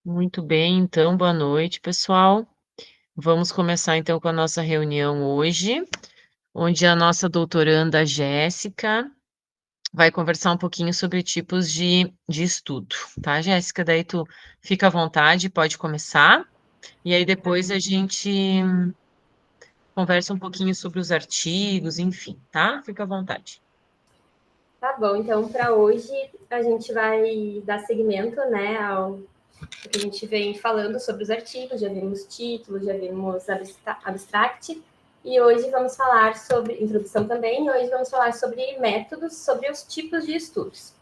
Muito bem, então, boa noite, pessoal. Vamos começar então com a nossa reunião hoje, onde a nossa doutoranda Jéssica vai conversar um pouquinho sobre tipos de estudo, tá, Jéssica? Daí tu fica à vontade, pode começar, e aí depois a gente conversa um pouquinho sobre os artigos, enfim, tá? Fica à vontade. Tá bom, então para hoje a gente vai dar seguimento, né, ao que a gente vem falando sobre os artigos, já vimos títulos, já vimos abstract, e hoje vamos falar sobre introdução também, e hoje vamos falar sobre métodos, sobre os tipos de estudos.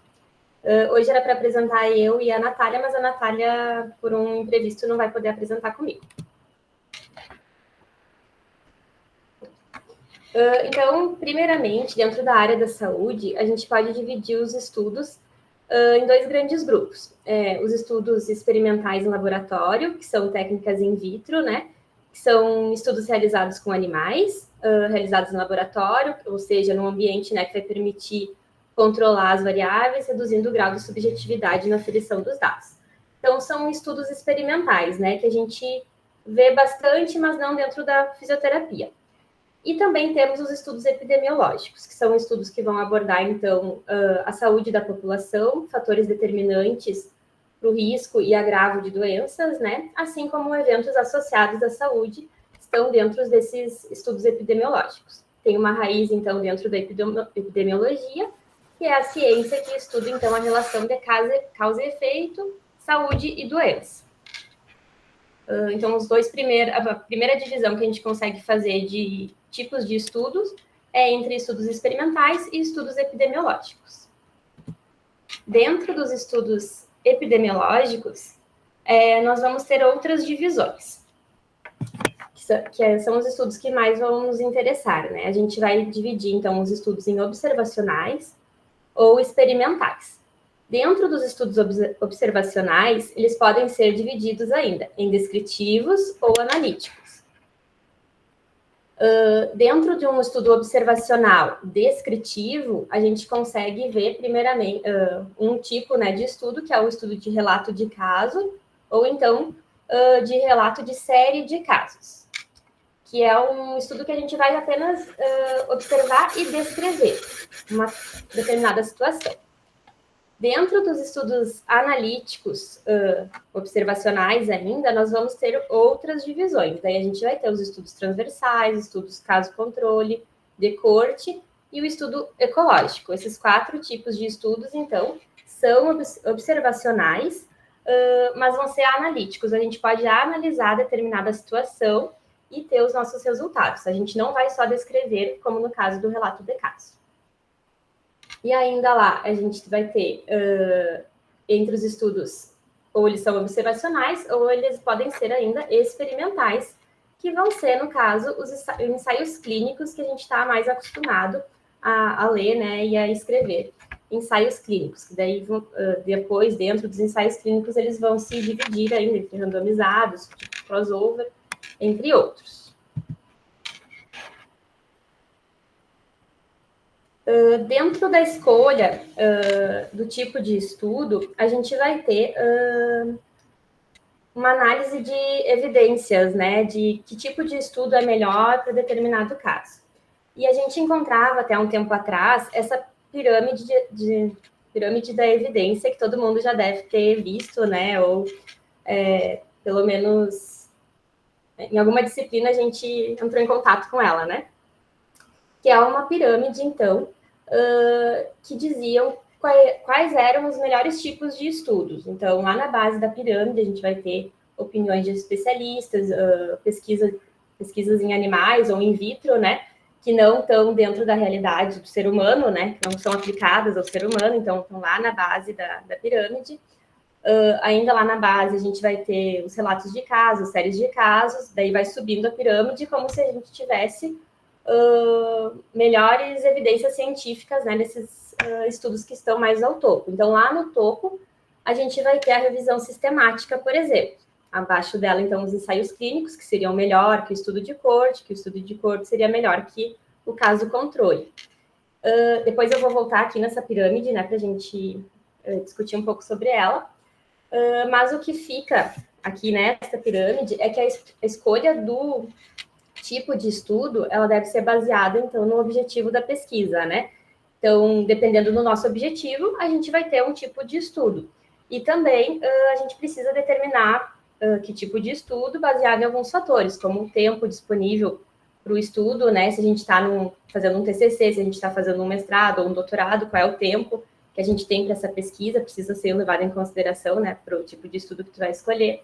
Hoje era para apresentar eu e a Natália, mas a Natália, por um imprevisto, não vai poder apresentar comigo. Então, primeiramente, dentro da área da saúde, a gente pode dividir os estudos em dois grandes grupos. Os estudos experimentais em laboratório, que são técnicas in vitro, né? Que são estudos realizados com animais, realizados em laboratório, ou seja, num ambiente, né, que vai permitir controlar as variáveis, reduzindo o grau de subjetividade na aferição dos dados. Então, são estudos experimentais, né, que a gente vê bastante, mas não dentro da fisioterapia. E também temos os estudos epidemiológicos, que são estudos que vão abordar, então, a saúde da população, fatores determinantes para o risco e agravo de doenças, né? Assim como eventos associados à saúde estão dentro desses estudos epidemiológicos. Tem uma raiz, então, dentro da epidemiologia, que é a ciência que estuda, então, a relação de causa e efeito, saúde e doença. Então, a primeira divisão que a gente consegue fazer de tipos de estudos é entre estudos experimentais e estudos epidemiológicos. Dentro dos estudos epidemiológicos, nós vamos ter outras divisões, que são os estudos que mais vão nos interessar, né? A gente vai dividir, então, os estudos em observacionais ou experimentais. Dentro dos estudos observacionais, eles podem ser divididos ainda em descritivos ou analíticos. Dentro de um estudo observacional descritivo, a gente consegue ver, primeiramente, um tipo, né, de estudo, que é o estudo de relato de caso, ou então de relato de série de casos, que é um estudo que a gente vai apenas observar e descrever uma determinada situação. Dentro dos estudos analíticos observacionais ainda, nós vamos ter outras divisões. Daí a gente vai ter os estudos transversais, estudos caso-controle, de corte e o estudo ecológico. Esses 4 tipos de estudos, então, são observacionais, mas vão ser analíticos. A gente pode analisar determinada situação e ter os nossos resultados. A gente não vai só descrever, como no caso do relato de caso. E ainda lá, a gente vai ter, entre os estudos, ou eles são observacionais, ou eles podem ser ainda experimentais, que vão ser, no caso, os ensaios clínicos que a gente está mais acostumado a ler, né, e a escrever. Ensaios clínicos, que daí, depois, dentro dos ensaios clínicos, eles vão se dividir ainda entre randomizados, tipo crossover, entre outros. Dentro da escolha do tipo de estudo, a gente vai ter uma análise de evidências, né, de que tipo de estudo é melhor para determinado caso. E a gente encontrava até um tempo atrás essa pirâmide da evidência que todo mundo já deve ter visto, né, ou pelo menos em alguma disciplina a gente entrou em contato com ela, né? Que é uma pirâmide, então, que diziam quais eram os melhores tipos de estudos. Então, lá na base da pirâmide, a gente vai ter opiniões de especialistas, pesquisas em animais ou in vitro, né, que não estão dentro da realidade do ser humano, né, que não são aplicadas ao ser humano, então estão lá na base da pirâmide. Ainda lá na base, a gente vai ter os relatos de casos, séries de casos, daí vai subindo a pirâmide como se a gente tivesse melhores evidências científicas, né, nesses estudos que estão mais ao topo. Então, lá no topo, a gente vai ter a revisão sistemática, por exemplo. Abaixo dela, então, os ensaios clínicos, que seriam melhor que o estudo de corte, que o estudo de corte seria melhor que o caso controle. Depois eu vou voltar aqui nessa pirâmide, né, para a gente discutir um pouco sobre ela. Mas o que fica aqui nessa pirâmide é que a escolha do tipo de estudo, ela deve ser baseada, então, no objetivo da pesquisa, né? Então, dependendo do nosso objetivo, a gente vai ter um tipo de estudo. E também a gente precisa determinar que tipo de estudo baseado em alguns fatores, como o tempo disponível para o estudo, né? Se a gente está fazendo um TCC, se a gente está fazendo um mestrado ou um doutorado, qual é o tempo que a gente tem para essa pesquisa, precisa ser levado em consideração, né, para o tipo de estudo que tu vai escolher.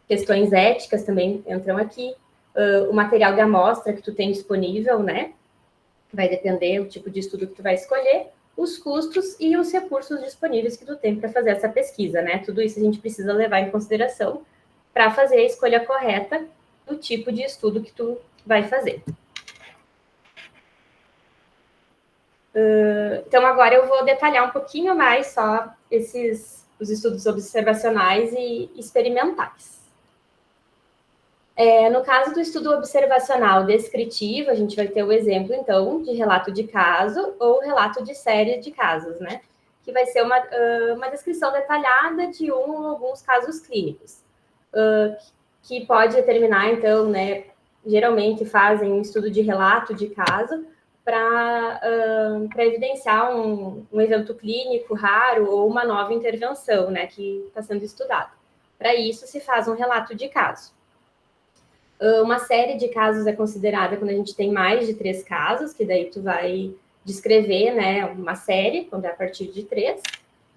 Questões éticas também entram aqui. O material de amostra que tu tem disponível, né? Vai depender do tipo de estudo que tu vai escolher, os custos e os recursos disponíveis que tu tem para fazer essa pesquisa, né? Tudo isso a gente precisa levar em consideração para fazer a escolha correta do tipo de estudo que tu vai fazer. Então, agora eu vou detalhar um pouquinho mais só os estudos observacionais e experimentais. No caso do estudo observacional descritivo, a gente vai ter o exemplo, então, de relato de caso ou relato de série de casos, né? Que vai ser uma descrição detalhada de um ou alguns casos clínicos, que pode determinar, então, né? Geralmente fazem um estudo de relato de caso para evidenciar um evento clínico raro ou uma nova intervenção, né? Que está sendo estudado. Para isso, se faz um relato de caso. Uma série de casos é considerada quando a gente tem mais de 3 casos, que daí tu vai descrever, né, uma série, quando é a partir de 3,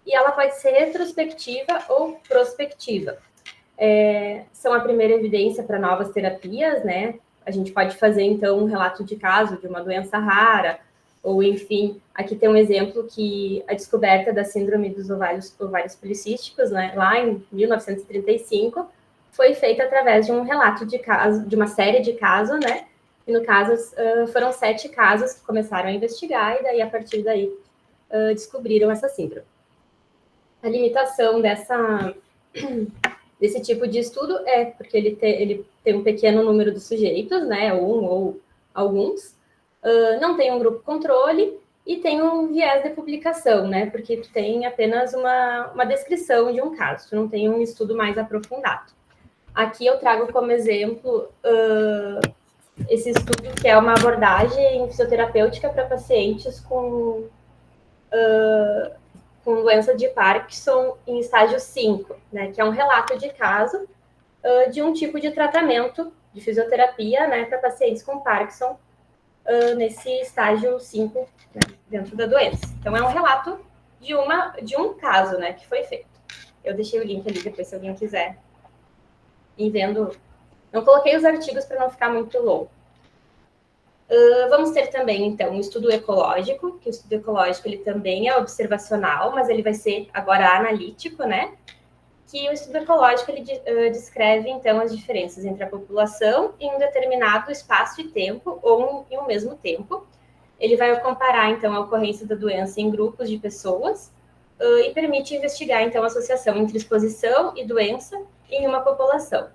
e ela pode ser retrospectiva ou prospectiva. São a primeira evidência para novas terapias, né? A gente pode fazer, então, um relato de caso de uma doença rara, ou, enfim, aqui tem um exemplo que a descoberta da síndrome dos ovários policísticos, né, lá em 1935, foi feita através de um relato de caso, de uma série de casos, né? E no caso, foram 7 casos que começaram a investigar, e daí, a partir daí, descobriram essa síndrome. A limitação desse tipo de estudo é porque ele tem um pequeno número de sujeitos, né? Um ou alguns. Não tem um grupo controle e tem um viés de publicação, né? Porque tu tem apenas uma descrição de um caso, tu não tem um estudo mais aprofundado. Aqui eu trago como exemplo esse estudo que é uma abordagem fisioterapêutica para pacientes com doença de Parkinson em estágio 5, né, que é um relato de caso de um tipo de tratamento de fisioterapia, né, para pacientes com Parkinson nesse estágio 5, né, dentro da doença. Então, é um relato de um caso, né, que foi feito. Eu deixei o link ali, depois se alguém quiser ir vendo. Não coloquei os artigos para não ficar muito longo. Vamos ter também, então, um estudo ecológico, que o estudo ecológico ele também é observacional, mas ele vai ser agora analítico, né? Que o estudo ecológico ele descreve, então, as diferenças entre a população em um determinado espaço e tempo, ou em um mesmo tempo. Ele vai comparar, então, a ocorrência da doença em grupos de pessoas e permite investigar, então, a associação entre exposição e doença em uma população.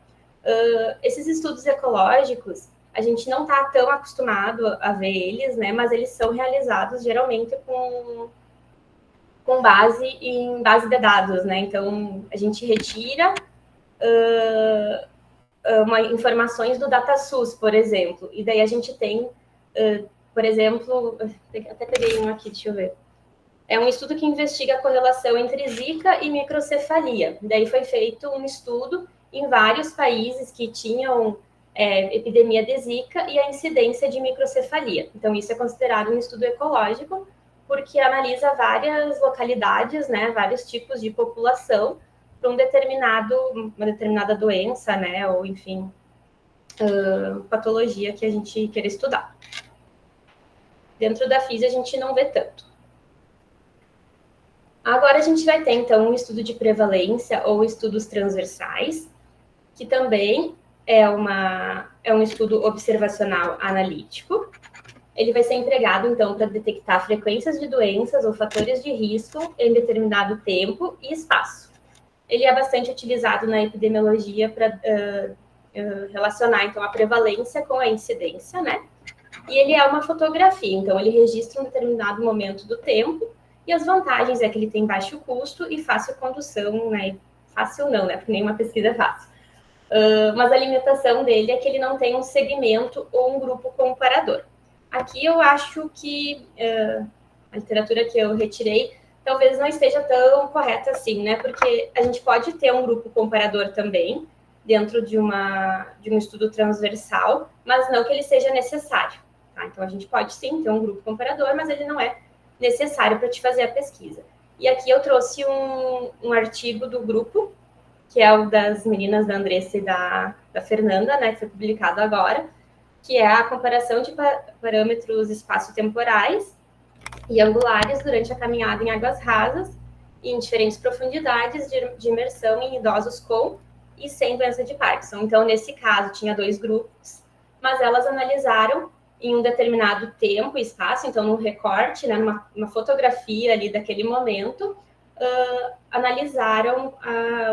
Esses estudos ecológicos, a gente não está tão acostumado a ver eles, né? Mas eles são realizados geralmente com base em base de dados, né? Então, a gente retira informações do DataSUS, por exemplo, e daí a gente tem, por exemplo, até peguei um aqui, deixa eu ver. É um estudo que investiga a correlação entre zika e microcefalia. Daí foi feito um estudo em vários países que tinham epidemia de zika e a incidência de microcefalia. Então, isso é considerado um estudo ecológico, porque analisa várias localidades, né, vários tipos de população para uma determinada doença, né, ou, enfim, patologia que a gente queira estudar. Dentro da FISI, a gente não vê tanto. Agora a gente vai ter, então, um estudo de prevalência ou estudos transversais, que também é um estudo observacional analítico. Ele vai ser empregado, então, para detectar frequências de doenças ou fatores de risco em determinado tempo e espaço. Ele é bastante utilizado na epidemiologia para relacionar, então, a prevalência com a incidência, né? E ele é uma fotografia, então, ele registra um determinado momento do tempo, e as vantagens é que ele tem baixo custo e fácil condução, né? fácil não, né? Porque nenhuma pesquisa é fácil. Mas a limitação dele é que ele não tem um segmento ou um grupo comparador. Aqui eu acho que a literatura que eu retirei talvez não esteja tão correta assim, né? Porque a gente pode ter um grupo comparador também dentro de um estudo transversal, mas não que ele seja necessário. Tá? Então, a gente pode sim ter um grupo comparador, mas ele não é necessário para te fazer a pesquisa. E aqui eu trouxe um artigo do grupo, que é o das meninas da Andressa e da Fernanda, né, que foi publicado agora, que é a comparação de parâmetros espaço-temporais e angulares durante a caminhada em águas rasas e em diferentes profundidades de imersão em idosos com e sem doença de Parkinson. Então, nesse caso, tinha 2 grupos, mas elas analisaram em um determinado tempo e espaço, então, num recorte, né, numa fotografia ali daquele momento, analisaram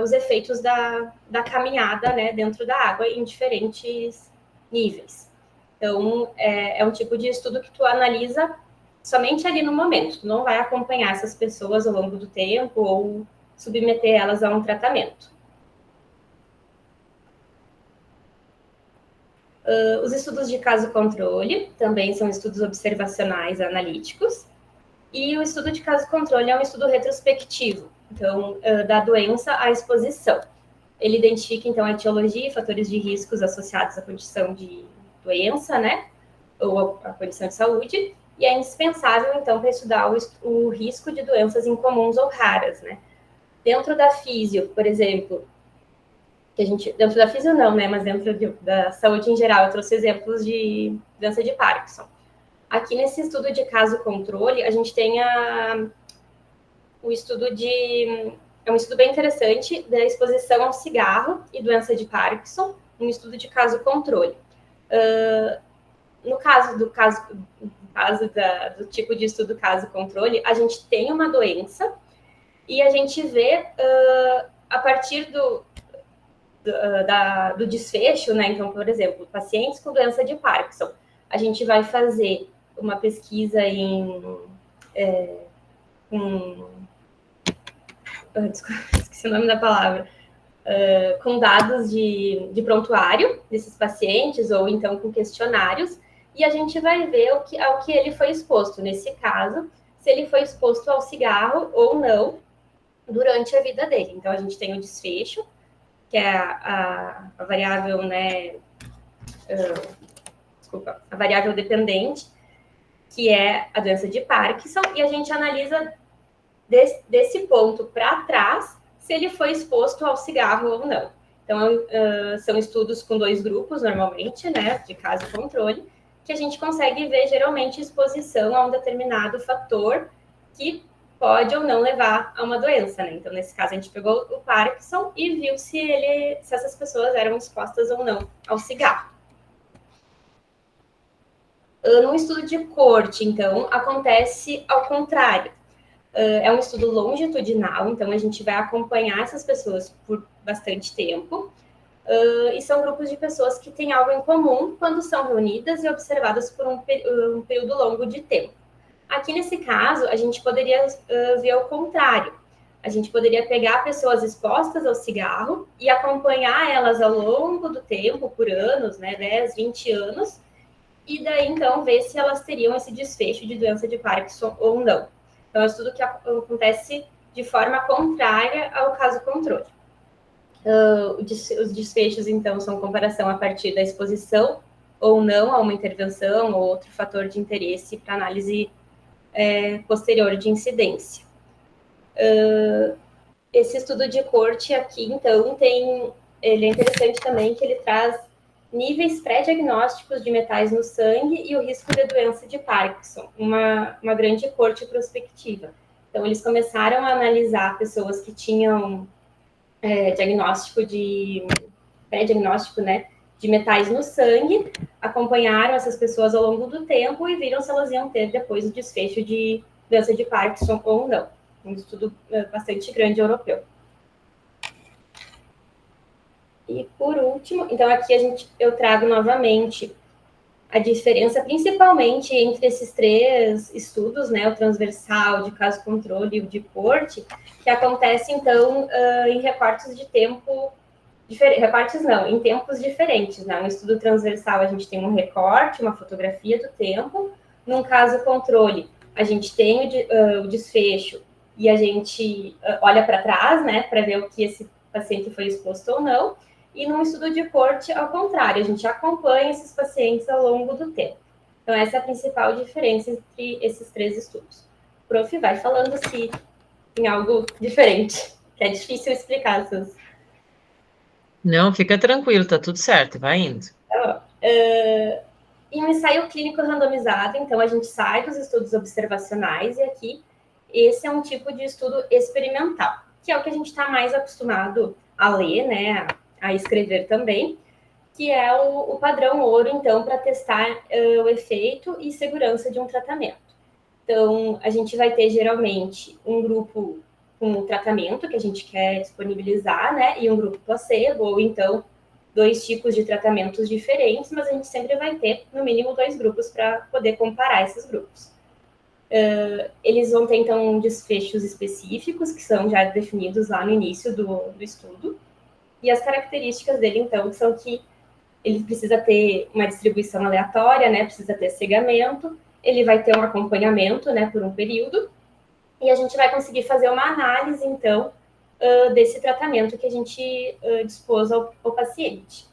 os efeitos da caminhada, né, dentro da água em diferentes níveis. Então, é um tipo de estudo que tu analisa somente ali no momento. Tu não vai acompanhar essas pessoas ao longo do tempo ou submeter elas a um tratamento. Os estudos de caso-controle também são estudos observacionais analíticos. E o estudo de caso-controle é um estudo retrospectivo, então, da doença à exposição. Ele identifica, então, a etiologia e fatores de riscos associados à condição de doença, né, ou à condição de saúde, e é indispensável, então, para estudar o risco de doenças incomuns ou raras, né. Dentro da físio, por exemplo, dentro da físio não, né, mas dentro da saúde em geral, eu trouxe exemplos de doença de Parkinson. Aqui nesse estudo de caso-controle, a gente tem o estudo é um estudo bem interessante da exposição ao cigarro e doença de Parkinson, um estudo de caso-controle. No caso do tipo de estudo caso-controle, a gente tem uma doença e a gente vê a partir do desfecho, né? Então, por exemplo, pacientes com doença de Parkinson, a gente vai fazer uma pesquisa esqueci o nome da palavra, com dados de prontuário desses pacientes, ou então com questionários, e a gente vai ver ao que ele foi exposto. Nesse caso, se ele foi exposto ao cigarro ou não durante a vida dele. Então, a gente tem o desfecho, que é a variável, né, a variável dependente, que é a doença de Parkinson, e a gente analisa desse ponto para trás se ele foi exposto ao cigarro ou não. Então, são estudos com 2 grupos, normalmente, né, de caso-controle, que a gente consegue ver, geralmente, exposição a um determinado fator que pode ou não levar a uma doença, né? Então, nesse caso, a gente pegou o Parkinson e viu se essas pessoas eram expostas ou não ao cigarro. No estudo de corte, então, acontece ao contrário. É um estudo longitudinal, então a gente vai acompanhar essas pessoas por bastante tempo, e são grupos de pessoas que têm algo em comum quando são reunidas e observadas por um período longo de tempo. Aqui nesse caso, a gente poderia ver o contrário. A gente poderia pegar pessoas expostas ao cigarro e acompanhar elas ao longo do tempo, por anos, né, 10, 20 anos, e daí, então, ver se elas teriam esse desfecho de doença de Parkinson ou não. Então, é um estudo que acontece de forma contrária ao caso-controle. Os desfechos, então, são comparação a partir da exposição ou não a uma intervenção ou outro fator de interesse para análise posterior de incidência. Esse estudo de corte aqui, então, ele é interessante também que ele traz níveis pré-diagnósticos de metais no sangue e o risco de doença de Parkinson, uma grande corte prospectiva. Então, eles começaram a analisar pessoas que tinham pré-diagnóstico, né, de metais no sangue, acompanharam essas pessoas ao longo do tempo e viram se elas iam ter depois o desfecho de doença de Parkinson ou não. Um estudo bastante grande europeu. E por último, então aqui eu trago novamente A diferença, principalmente, entre esses três estudos, né, o transversal, de caso controle e o de corte, que acontece, então, em recortes de tempo recortes não, em tempos diferentes, né? No estudo transversal, a gente tem um recorte, uma fotografia do tempo. Num caso controle, a gente tem o desfecho e a gente olha para trás, né, para ver o que esse paciente foi exposto ou não. E num estudo de corte, ao contrário, a gente acompanha esses pacientes ao longo do tempo. Então, essa é a principal diferença entre esses três estudos. O prof vai falando se tem algo diferente, que é difícil explicar essas. Não, fica tranquilo, tá tudo certo, vai indo. Em um ensaio clínico randomizado, então a gente sai dos estudos observacionais e aqui esse é um tipo de estudo experimental, que é o que a gente está mais acostumado a ler, né, a escrever também, que é o padrão ouro, então, para testar o efeito e segurança de um tratamento. Então, a gente vai ter geralmente um grupo com o tratamento que a gente quer disponibilizar, né, e um grupo placebo, ou então dois tipos de tratamentos diferentes, mas a gente sempre vai ter, no mínimo, dois grupos para poder comparar esses grupos. Eles vão ter, então, desfechos específicos, que são já definidos lá no início do estudo, e as características dele, então, são que ele precisa ter uma distribuição aleatória, né, precisa ter cegamento, ele vai ter um acompanhamento, né, por um período, e a gente vai conseguir fazer uma análise, então, desse tratamento que a gente dispôs ao paciente.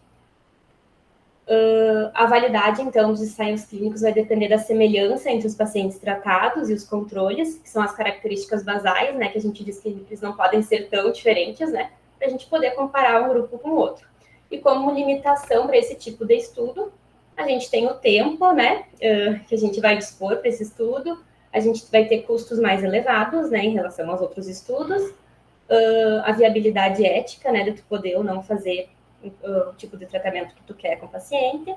A validade, então, dos ensaios clínicos vai depender da semelhança entre os pacientes tratados e os controles, que são as características basais, né, que a gente diz que eles não podem ser tão diferentes, né, para a gente poder comparar um grupo com o outro. E como limitação para esse tipo de estudo, a gente tem o tempo, né, que a gente vai dispor para esse estudo, a gente vai ter custos mais elevados, né, em relação aos outros estudos, a viabilidade ética, né, de tu poder ou não fazer o tipo de tratamento que tu quer com o paciente,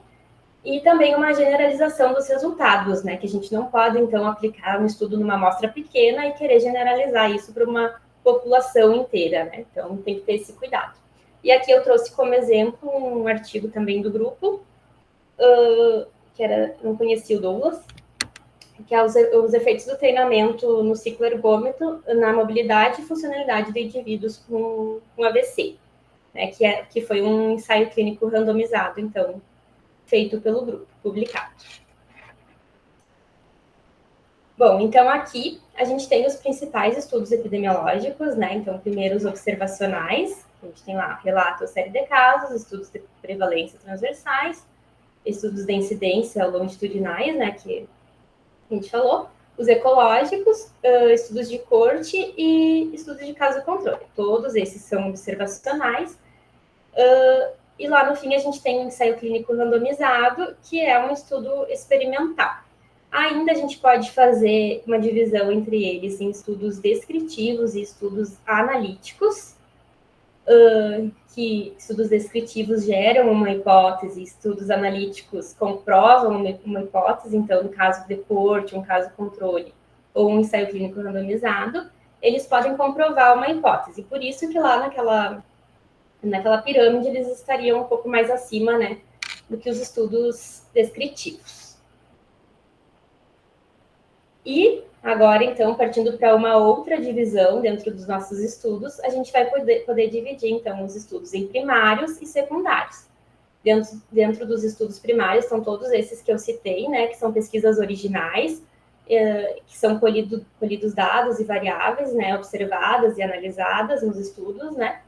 e também uma generalização dos resultados, né, que a gente não pode, então, aplicar um estudo numa amostra pequena e querer generalizar isso para uma população inteira, né, então tem que ter esse cuidado. E aqui eu trouxe como exemplo um artigo também do grupo, que era, não conhecia o Douglas, que é os efeitos do treinamento no ciclo ergômetro na mobilidade e funcionalidade de indivíduos com AVC, né, que foi um ensaio clínico randomizado, então, feito pelo grupo, publicado. Bom, então aqui a gente tem os principais estudos epidemiológicos, né? Então, primeiro os observacionais, a gente tem lá relato, série de casos, estudos de prevalência transversais, estudos de incidência longitudinais, né? Que a gente falou, os ecológicos, estudos de corte e estudos de caso controle. Todos esses são observacionais. E lá no fim a gente tem um ensaio clínico randomizado, que é um estudo experimental. Ainda a gente pode fazer uma divisão entre eles em estudos descritivos e estudos analíticos, que estudos descritivos geram uma hipótese, estudos analíticos comprovam uma hipótese, então, no caso de corte, um caso controle, ou um ensaio clínico randomizado, eles podem comprovar uma hipótese. Por isso que lá naquela pirâmide eles estariam um pouco mais acima, né, do que os estudos descritivos. E agora, então, partindo para uma outra divisão dentro dos nossos estudos, a gente vai poder dividir, então, os estudos em primários e secundários. Dentro dos estudos primários estão todos esses que eu citei, né, que são pesquisas originais, que são colhidos dados e variáveis, né, observadas e analisadas nos estudos, né,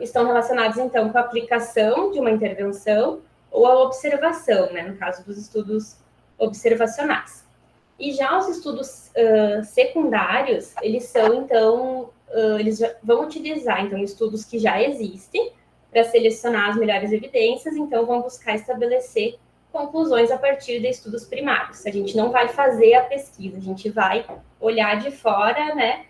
estão relacionados, então, com a aplicação de uma intervenção ou a observação, né, no caso dos estudos observacionais. E já os estudos secundários, eles são, então, eles vão utilizar, então, estudos que já existem para selecionar as melhores evidências, então, vão buscar estabelecer conclusões a partir de estudos primários. A gente não vai fazer a pesquisa, a gente vai olhar de fora, né,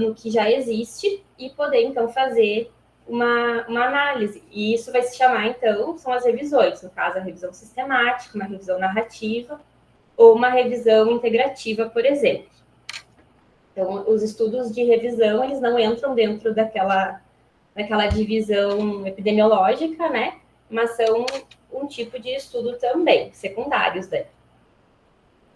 no que já existe e poder, então, fazer uma análise. E isso vai se chamar, então, são as revisões, no caso, a revisão sistemática, uma revisão narrativa, ou uma revisão integrativa, por exemplo. Então, os estudos de revisão, eles não entram dentro daquela divisão epidemiológica, né? mas são um tipo de estudo também, secundários daí.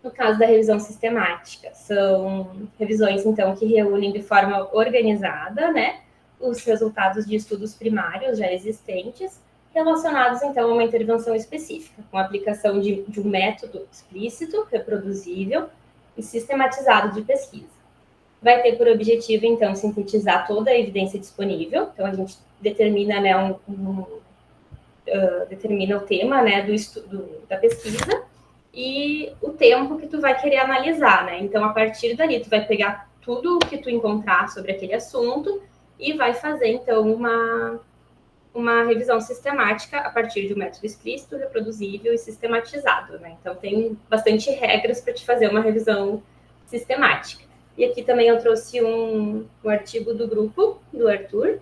No caso da revisão sistemática, são revisões, então, que reúnem de forma organizada, né, os resultados de estudos primários já existentes, relacionados, então, a uma intervenção específica, com a aplicação de um método explícito, reproduzível e sistematizado de pesquisa. Vai ter por objetivo, então, sintetizar toda a evidência disponível, então a gente determina, né, determina o tema, né, da pesquisa, e o tempo que tu vai querer analisar, né? Então, a partir dali, tu vai pegar tudo o que tu encontrar sobre aquele assunto e vai fazer, então, uma revisão sistemática a partir de um método explícito, reproduzível e sistematizado, né? Então, tem bastante regras para te fazer uma revisão sistemática. E aqui também eu trouxe um artigo do grupo, do Arthur,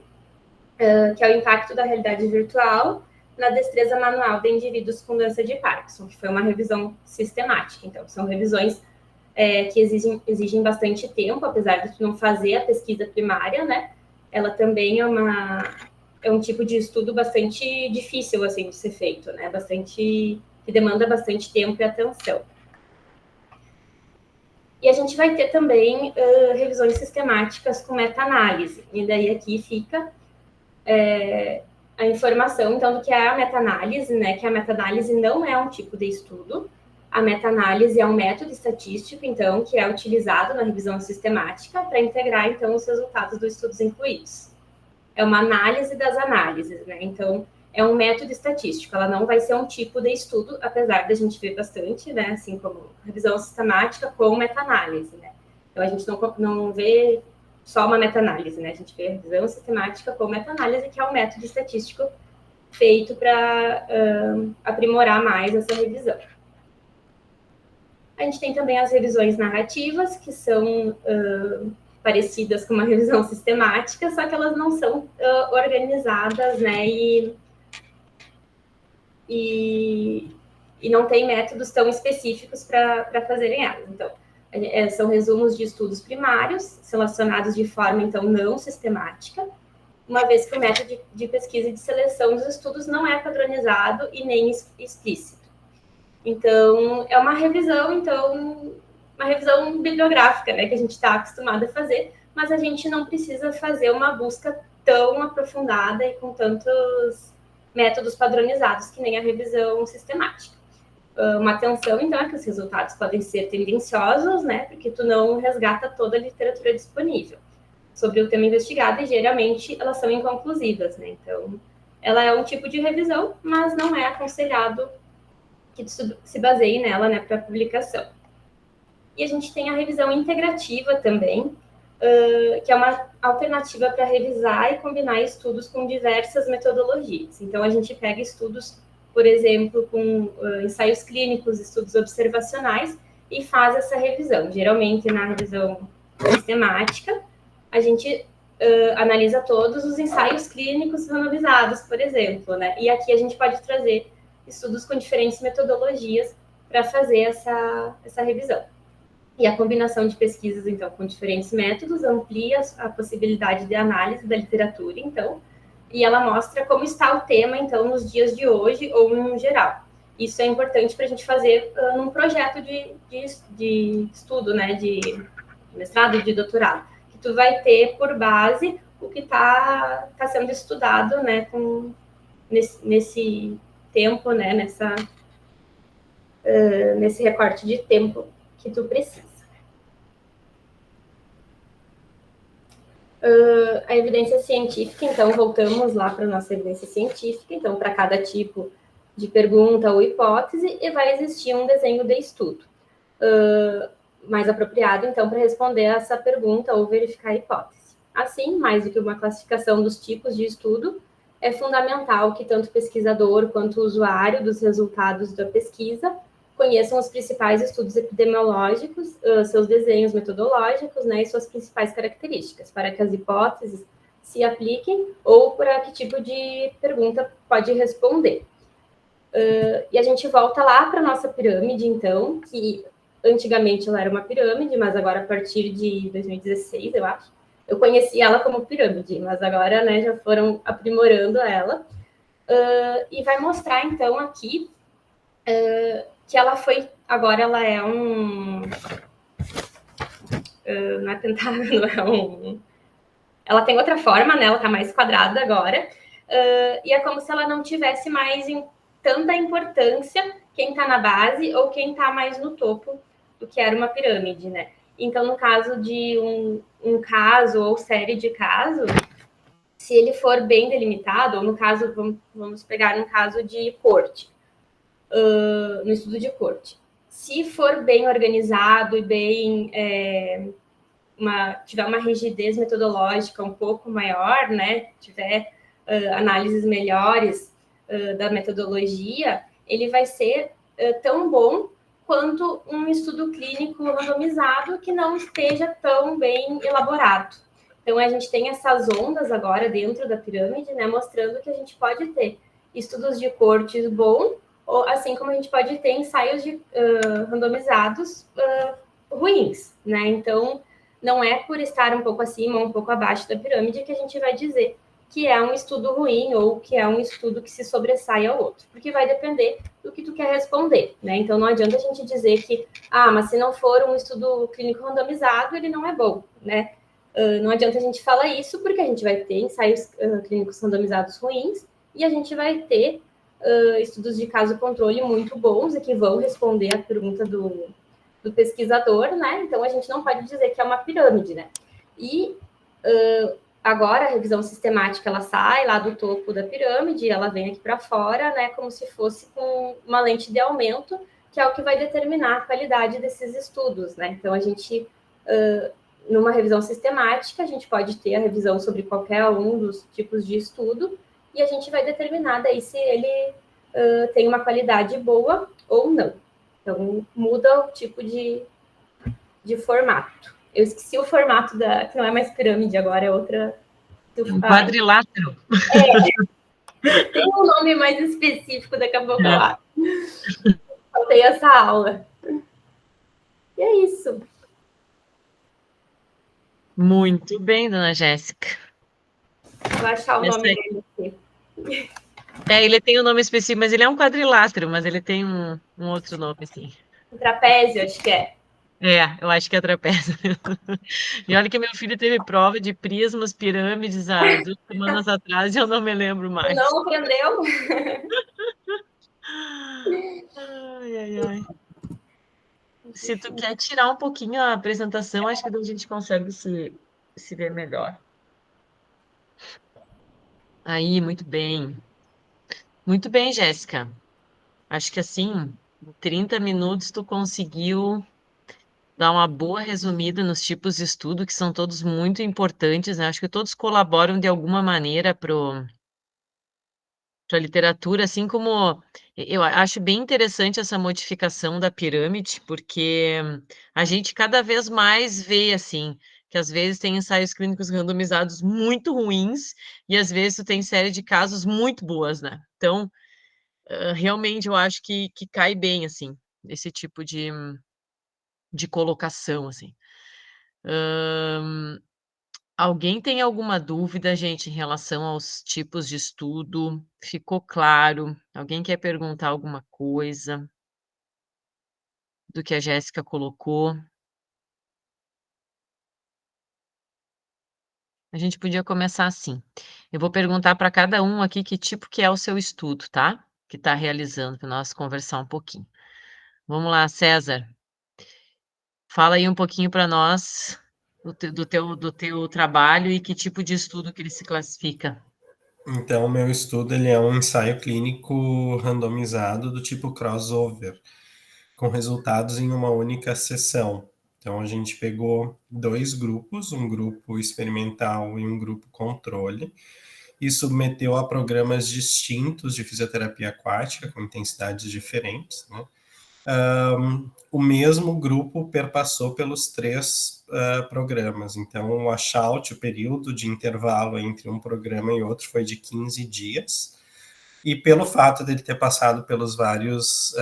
que é o impacto da realidade virtual na destreza manual de indivíduos com doença de Parkinson, que foi uma revisão sistemática. Então, são revisões que exigem bastante tempo, apesar de tu não fazer a pesquisa primária, né? Ela também é um tipo de estudo bastante difícil, assim, de ser feito, né? Que demanda bastante tempo e atenção. E a gente vai ter também revisões sistemáticas com meta-análise. E daí aqui fica a informação, então, do que é a meta-análise, né? Que a meta-análise não é um tipo de estudo. A meta-análise é um método estatístico, então, que é utilizado na revisão sistemática para integrar, então, os resultados dos estudos incluídos. É uma análise das análises, né? Então, é um método estatístico. Ela não vai ser um tipo de estudo, apesar da gente ver bastante, né? Assim como revisão sistemática com meta-análise, né? Então, a gente não vê só uma meta-análise, né? A gente vê a revisão sistemática com meta-análise, que é um método estatístico feito para aprimorar mais essa revisão. A gente tem também as revisões narrativas, que são parecidas com uma revisão sistemática, só que elas não são organizadas, né? E não tem métodos tão específicos para fazerem elas. Então, são resumos de estudos primários, relacionados de forma, então, não sistemática, uma vez que o método de pesquisa e de seleção dos estudos não é padronizado e nem explícito. Então, é uma revisão bibliográfica, né, que a gente está acostumado a fazer, mas a gente não precisa fazer uma busca tão aprofundada e com tantos métodos padronizados que nem a revisão sistemática. Uma atenção, então, é que os resultados podem ser tendenciosos, né, porque tu não resgata toda a literatura disponível sobre o tema investigado e, geralmente, elas são inconclusivas, né, então, ela é um tipo de revisão, mas não é aconselhado que tu se baseie nela, né, para publicação. E a gente tem a revisão integrativa também, que é uma alternativa para revisar e combinar estudos com diversas metodologias. Então, a gente pega estudos, por exemplo, com ensaios clínicos, estudos observacionais, e faz essa revisão. Geralmente, na revisão sistemática, a gente analisa todos os ensaios clínicos randomizados, por exemplo, né? E aqui a gente pode trazer estudos com diferentes metodologias para fazer essa revisão. E a combinação de pesquisas, então, com diferentes métodos amplia a possibilidade de análise da literatura, então, e ela mostra como está o tema, então, nos dias de hoje ou no geral. Isso é importante para a gente fazer num projeto de estudo, né, de mestrado, de doutorado, que tu vai ter por base o que está sendo estudado, né, nesse tempo, né, nesse recorte de tempo que tu precisa. A evidência científica, então, voltamos lá para a nossa evidência científica. Então, para cada tipo de pergunta ou hipótese, e vai existir um desenho de estudo mais apropriado, então, para responder a essa pergunta ou verificar a hipótese. Assim, mais do que uma classificação dos tipos de estudo, é fundamental que tanto o pesquisador quanto o usuário dos resultados da pesquisa conheçam os principais estudos epidemiológicos, seus desenhos metodológicos, né, e suas principais características, para que as hipóteses se apliquem ou para que tipo de pergunta pode responder. E a gente volta lá para a nossa pirâmide, então, que antigamente ela era uma pirâmide, mas agora a partir de 2016, eu acho, eu conheci ela como pirâmide, mas agora, né, já foram aprimorando ela. e vai mostrar, então, aqui que ela foi, agora ela é não é pentágono, é ela tem outra forma, né? Ela tá mais quadrada agora, e é como se ela não tivesse mais tanta importância quem está na base ou quem está mais no topo do que era uma pirâmide, né? Então, no caso de um caso ou série de casos, se ele for bem delimitado, ou no caso, vamos pegar um caso de corte, no estudo de corte. Se for bem organizado e bem tiver uma rigidez metodológica um pouco maior, né, tiver análises melhores da metodologia, ele vai ser tão bom quanto um estudo clínico randomizado que não esteja tão bem elaborado. Então, a gente tem essas ondas agora dentro da pirâmide, né, mostrando que a gente pode ter estudos de cortes bom, assim como a gente pode ter ensaios randomizados ruins, né? Então, não é por estar um pouco acima ou um pouco abaixo da pirâmide que a gente vai dizer que é um estudo ruim ou que é um estudo que se sobressai ao outro, porque vai depender do que tu quer responder, né? Então não adianta a gente dizer que, mas se não for um estudo clínico randomizado, ele não é bom, né? Não adianta a gente falar isso, porque a gente vai ter ensaios clínicos randomizados ruins e a gente vai ter estudos de caso controle muito bons e que vão responder a pergunta do pesquisador, né? Então a gente não pode dizer que é uma pirâmide, né? E agora a revisão sistemática ela sai lá do topo da pirâmide, ela vem aqui para fora, né? Como se fosse com uma lente de aumento, que é o que vai determinar a qualidade desses estudos, né? Então a gente numa revisão sistemática a gente pode ter a revisão sobre qualquer um dos tipos de estudo e a gente vai determinar daí se ele tem uma qualidade boa ou não. Então, muda o tipo de formato. Eu esqueci o formato que não é mais pirâmide, agora é outra. Um quadrilátero. Tem um nome mais específico, daqui a pouco eu acho. Faltei essa aula. E é isso. Muito bem, dona Jéssica. Vou achar o nome dele aqui. Ele tem um nome específico, mas ele é um quadrilátero, mas ele tem um outro nome, sim. Um trapézio, acho que é. Eu acho que é trapézio. E olha que meu filho teve prova de prismas, pirâmides há 2 semanas atrás e eu não me lembro mais. Não aprendeu? Ai. Se tu quer tirar um pouquinho a apresentação, acho que a gente consegue se ver melhor. Aí, muito bem. Muito bem, Jéssica. Acho que assim, em 30 minutos tu conseguiu dar uma boa resumida nos tipos de estudo, que são todos muito importantes, né? Acho que todos colaboram de alguma maneira para a literatura, assim como eu acho bem interessante essa modificação da pirâmide, porque a gente cada vez mais vê, assim, que às vezes tem ensaios clínicos randomizados muito ruins e às vezes tu tem série de casos muito boas, né? Então, realmente eu acho que cai bem, assim, esse tipo de colocação, assim. Alguém tem alguma dúvida, gente, em relação aos tipos de estudo? Ficou claro? Alguém quer perguntar alguma coisa do que a Jéssica colocou? A gente podia começar assim. Eu vou perguntar para cada um aqui que tipo que é o seu estudo, tá? Que está realizando, para nós conversar um pouquinho. Vamos lá, César. Fala aí um pouquinho para nós do teu trabalho e que tipo de estudo que ele se classifica. Então, o meu estudo ele é um ensaio clínico randomizado do tipo crossover, com resultados em uma única sessão. Então, a gente pegou 2 grupos, um grupo experimental e um grupo controle, e submeteu a programas distintos de fisioterapia aquática, com intensidades diferentes, né? O mesmo grupo perpassou pelos 3 programas. Então, o washout, o período de intervalo entre um programa e outro, foi de 15 dias. E pelo fato dele ter passado pelos várias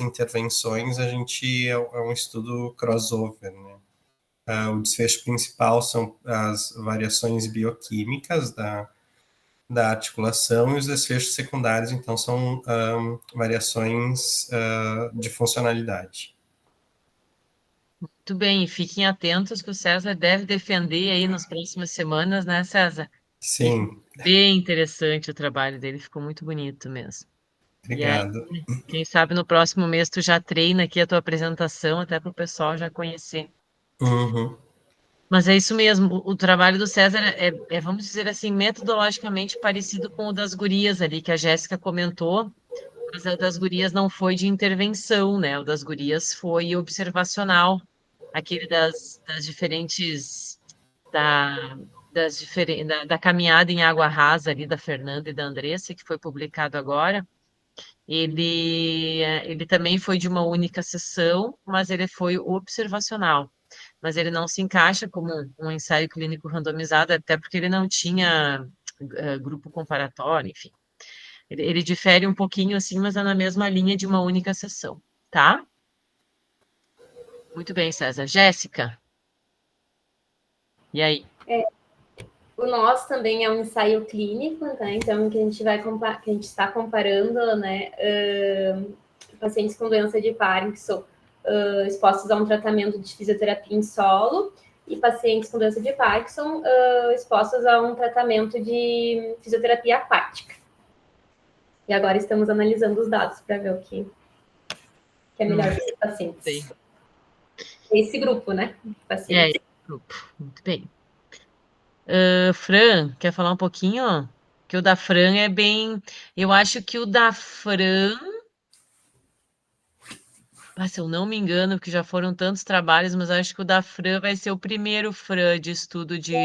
intervenções, a gente é um estudo crossover, né? O desfecho principal são as variações bioquímicas da articulação, e os desfechos secundários, então, são variações de funcionalidade. Muito bem, e fiquem atentos que o César deve defender aí nas próximas semanas, né, César? Sim, Bem interessante o trabalho dele, ficou muito bonito mesmo. E aí, obrigado. quem sabe no próximo mês tu já treina aqui a tua apresentação, até para o pessoal já conhecer. Uhum. Mas é isso mesmo, o trabalho do César vamos dizer assim, metodologicamente parecido com o das gurias ali, que a Jéssica comentou, mas o das gurias não foi de intervenção, né? O das gurias foi observacional, aquele das diferentes, da, da caminhada em água rasa ali da Fernanda e da Andressa, que foi publicado agora. Ele também foi de uma única sessão, mas ele foi observacional. Mas ele não se encaixa como um ensaio clínico randomizado, até porque ele não tinha grupo comparatório, enfim. Ele difere um pouquinho assim, mas é na mesma linha de uma única sessão, tá? Muito bem, César. Jéssica, e aí? O nosso também é um ensaio clínico, né? Então, que a gente está comparando, né, pacientes com doença de Parkinson expostos a um tratamento de fisioterapia em solo e pacientes com doença de Parkinson expostos a um tratamento de fisioterapia aquática. E agora estamos analisando os dados para ver o que é melhor para os pacientes. Bem. Esse grupo, né? Pacientes. Esse grupo. Muito bem. Fran, quer falar um pouquinho? Que o da Fran é bem. Eu acho que o da Fran. Se eu não me engano, porque já foram tantos trabalhos, mas acho que o da Fran vai ser o primeiro Fran de estudo de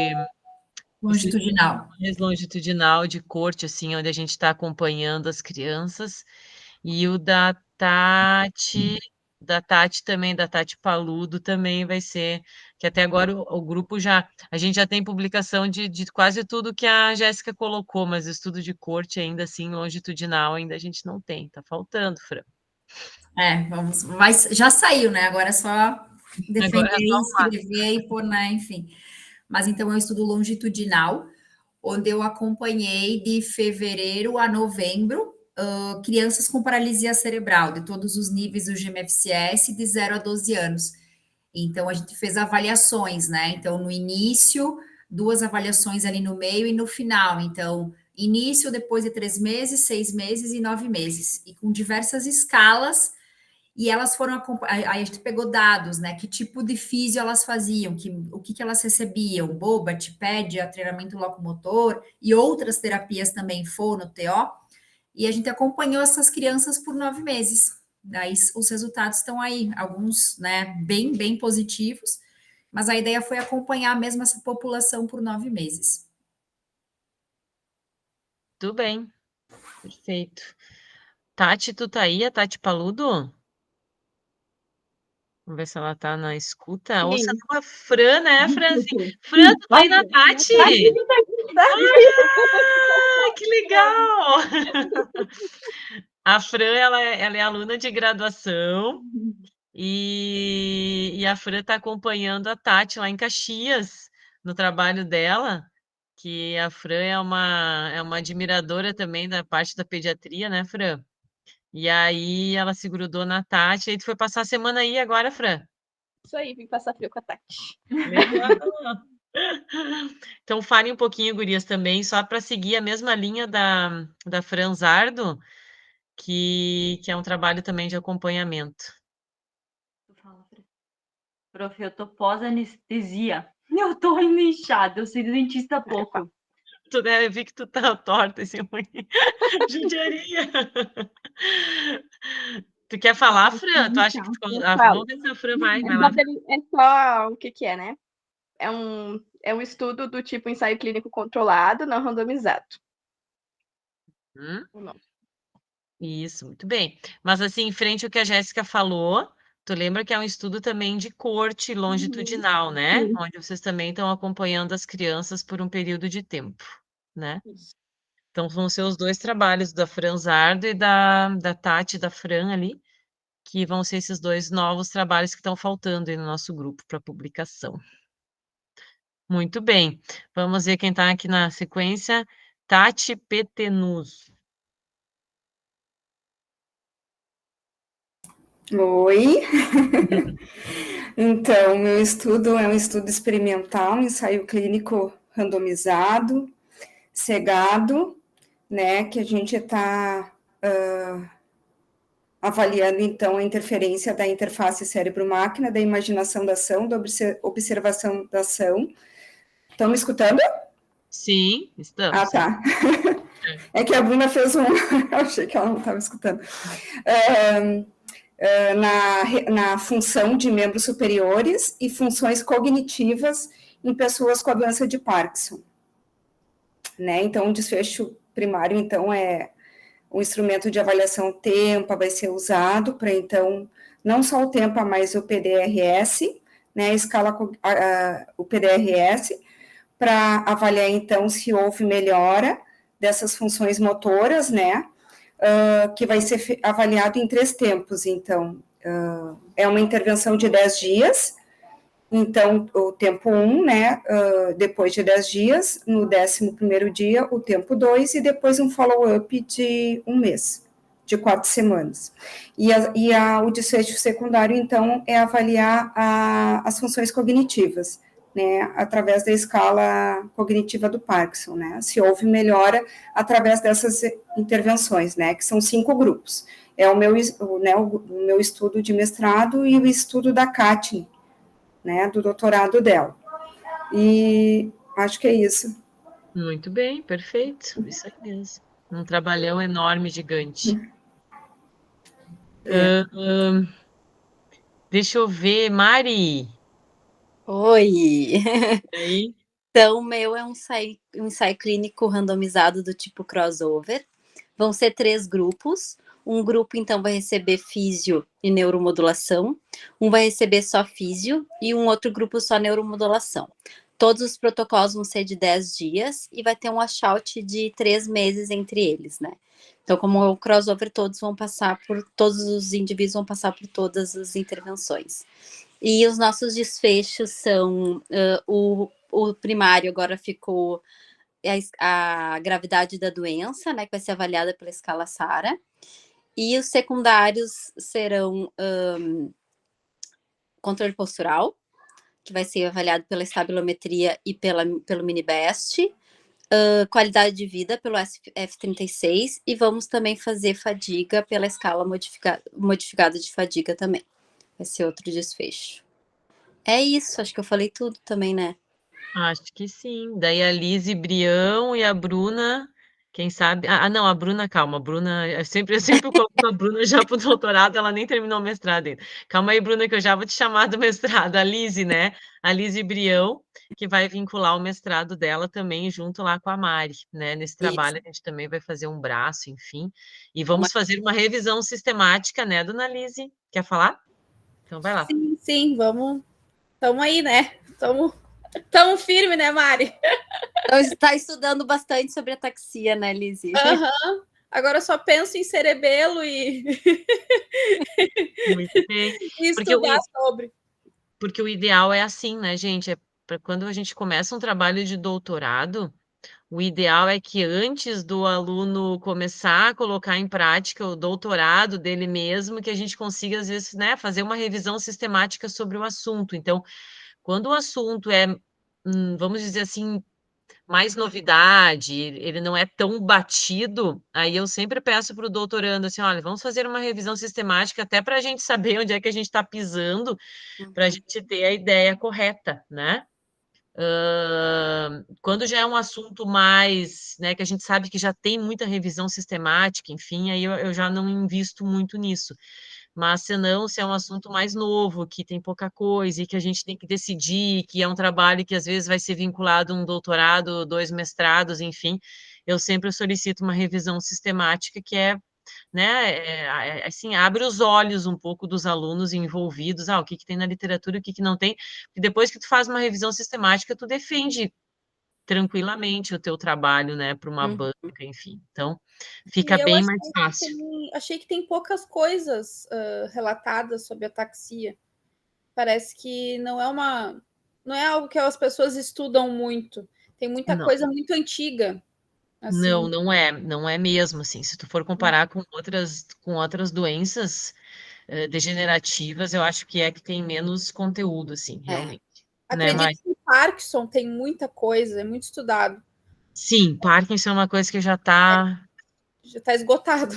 Longitudinal. mais longitudinal de corte, assim, onde a gente está acompanhando as crianças. E o da Tati também, da Tati Paludo também vai ser, que até agora o grupo a gente já tem publicação de quase tudo que a Jéssica colocou, mas estudo de corte ainda assim, longitudinal, ainda a gente não tem, tá faltando, Fran. Já saiu, né? Agora é só defender, Agora é só escrever e pôr, né? Enfim. Mas então é um estudo longitudinal, onde eu acompanhei de fevereiro a novembro crianças com paralisia cerebral, de todos os níveis do GMFCS, de 0 a 12 anos. Então, a gente fez avaliações, né? Então, no início, 2 avaliações ali no meio e no final. Então, início, depois de 3 meses, 6 meses e 9 meses. E com diversas escalas. E elas foram, aí a gente pegou dados, né? Que tipo de físio elas faziam, o que elas recebiam, boba, tipédia, treinamento locomotor e outras terapias também, fono, TO. E a gente acompanhou essas crianças por 9 meses. Daí os resultados estão aí, alguns, né, bem positivos, mas a ideia foi acompanhar mesmo essa população por 9 meses. Tudo bem. Perfeito. Tati, tu tá aí? A Tati Paludo? Vamos ver se ela tá na escuta. Sim. Ou se ela tá com a Fran, né, Franzi? Fran, tu tá aí na Tati? Que legal! A Fran, ela é aluna de graduação e a Fran está acompanhando a Tati lá em Caxias, no trabalho dela, que a Fran é uma admiradora também da parte da pediatria, né, Fran? E aí ela se grudou na Tati, e tu foi passar a semana aí agora, Fran? Isso aí, vim passar frio com a Tati. Legal! Então fale um pouquinho, gurias, também, só para seguir a mesma linha da Franzardo, que é um trabalho também de acompanhamento. Prof, eu tô pós-anestesia. Eu tô indo inchada, eu saí do dentista há pouco. Eu vi que tu tá torta, assim, judiaria. Tu quer falar, Fran? Tu acha que vamos ver se a Fran vai lá. É só o que é, né? É um estudo do tipo ensaio clínico controlado, não randomizado. Isso, muito bem. Mas assim, em frente ao que a Jéssica falou, tu lembra que é um estudo também de corte longitudinal, né? Sim. Onde vocês também estão acompanhando as crianças por um período de tempo, né? Isso. Então vão ser os dois trabalhos da Franzardo e da Tati, da Fran ali, que vão ser esses dois novos trabalhos que estão faltando aí no nosso grupo para publicação. Muito bem, vamos ver quem está aqui na sequência. Tati Petenuz. Oi. Então, meu estudo é um estudo experimental, um ensaio clínico randomizado, cegado, né, que a gente está avaliando, então, a interferência da interface cérebro-máquina, da imaginação da ação, da observação da ação. Estão me escutando? Sim, estamos. Ah, tá. É que a Bruna fez um... Eu achei que ela não estava escutando. Na função de membros superiores e funções cognitivas em pessoas com a doença de Parkinson. Né? Então, o desfecho primário, então, é o instrumento de avaliação TEMPA vai ser usado para, então, não só o TEMPA, mas o PDRS, né, o PDRS, para avaliar, então, se houve melhora dessas funções motoras, né, que vai ser avaliado em 3 tempos, então, é uma intervenção de 10 dias, então, o tempo 1, né, depois de 10 dias, no 11º dia, o tempo 2, e depois um follow-up de 1 mês, de 4 semanas. O desfecho secundário, então, é avaliar as funções cognitivas, né, através da escala cognitiva do Parkinson, né, se houve melhora através dessas intervenções, né, que são 5 grupos. É o meu estudo de mestrado e o estudo da Katni, né, do doutorado dela. E acho que é isso. Muito bem, perfeito. Isso aí mesmo. Um trabalhão enorme, gigante. Deixa eu ver, Mari. Oi! E aí? Então, o meu é um ensaio clínico randomizado do tipo crossover. Vão ser 3 grupos. Um grupo, então, vai receber físio e neuromodulação. Um vai receber só físio e um outro grupo só neuromodulação. Todos os protocolos vão ser de 10 dias e vai ter um washout de 3 meses entre eles, né? Então, como é o crossover, todos os indivíduos vão passar por todas as intervenções. E os nossos desfechos são, o primário agora ficou a gravidade da doença, né, que vai ser avaliada pela escala SARA, e os secundários serão controle postural, que vai ser avaliado pela estabilometria e pelo Minibest, qualidade de vida pelo F36, e vamos também fazer fadiga pela escala modificada de fadiga também. Vai ser outro desfecho. É isso, acho que eu falei tudo também, né? Acho que sim. Daí a Liz e Brião e a Bruna, quem sabe. Não, a Bruna, calma, a Bruna, eu sempre coloco a Bruna já pro doutorado, ela nem terminou o mestrado ainda. Calma aí, Bruna, que eu já vou te chamar do mestrado. A Liz, né? A Liz e Brião, que vai vincular o mestrado dela também junto lá com a Mari, né? Nesse trabalho a gente também vai fazer um braço, enfim. E vamos fazer uma revisão sistemática, né, dona Liz? Quer falar? Então vai lá. Sim, vamos. Estamos aí, né? Estamos firme, né, Mari? Então, está estudando bastante sobre ataxia, né, Lizzie? Agora eu só penso em cerebelo e Muito bem. estudar sobre. Porque o ideal é assim, né, gente? Para quando a gente começa um trabalho de doutorado, o ideal é que antes do aluno começar a colocar em prática o doutorado dele mesmo, que a gente consiga, às vezes, né, fazer uma revisão sistemática sobre o assunto. Então, quando o assunto é, vamos dizer assim, mais novidade, ele não é tão batido, aí eu sempre peço para o doutorando assim, olha, vamos fazer uma revisão sistemática até para a gente saber onde é que a gente está pisando, para a gente ter a ideia correta, né? Quando já é um assunto mais, né, que a gente sabe que já tem muita revisão sistemática, enfim, aí eu já não invisto muito nisso. Mas se é um assunto mais novo, que tem pouca coisa e que a gente tem que decidir, que é um trabalho que às vezes vai ser vinculado a um doutorado, 2 mestrados, enfim, eu sempre solicito uma revisão sistemática que é, né, assim, abre os olhos um pouco dos alunos envolvidos, o que tem na literatura, o que não tem, e depois que tu faz uma revisão sistemática, tu defende tranquilamente o teu trabalho, né, para uma banca, enfim. Então, fica bem mais fácil. Achei que tem poucas coisas relatadas sobre ataxia. Parece que não é algo que as pessoas estudam muito. Tem muita coisa muito antiga. Assim, Não é mesmo, assim, se tu for comparar com outras doenças degenerativas, eu acho que é que tem menos conteúdo, assim, realmente, né, acredito que o Parkinson tem muita coisa, é muito estudado. Sim, Parkinson é uma coisa que já está Já está esgotado.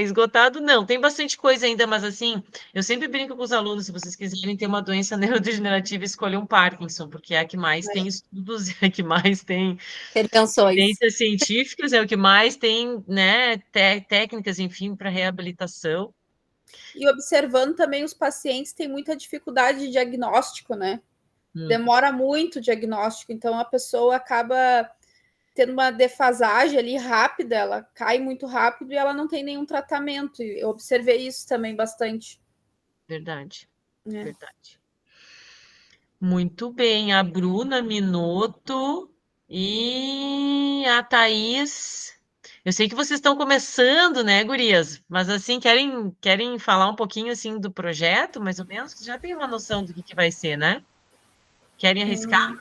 Esgotado não, tem bastante coisa ainda, mas assim, eu sempre brinco com os alunos, se vocês quiserem ter uma doença neurodegenerativa, escolham um Parkinson, porque é a que mais tem estudos, é a que mais tem Intervenções. evidências científicas, é o que mais tem, né, técnicas, enfim, para reabilitação. E observando também os pacientes têm muita dificuldade de diagnóstico, né? Demora muito o diagnóstico, então a pessoa acaba tendo uma defasagem ali rápida, ela cai muito rápido e ela não tem nenhum tratamento. Eu observei isso também bastante. Verdade, É. verdade. Muito bem, a Bruna Minotto e a Thaís. Eu sei que vocês estão começando, né, gurias? Mas assim, querem falar um pouquinho assim do projeto, mais ou menos? Já tem uma noção do que vai ser, né? Querem arriscar?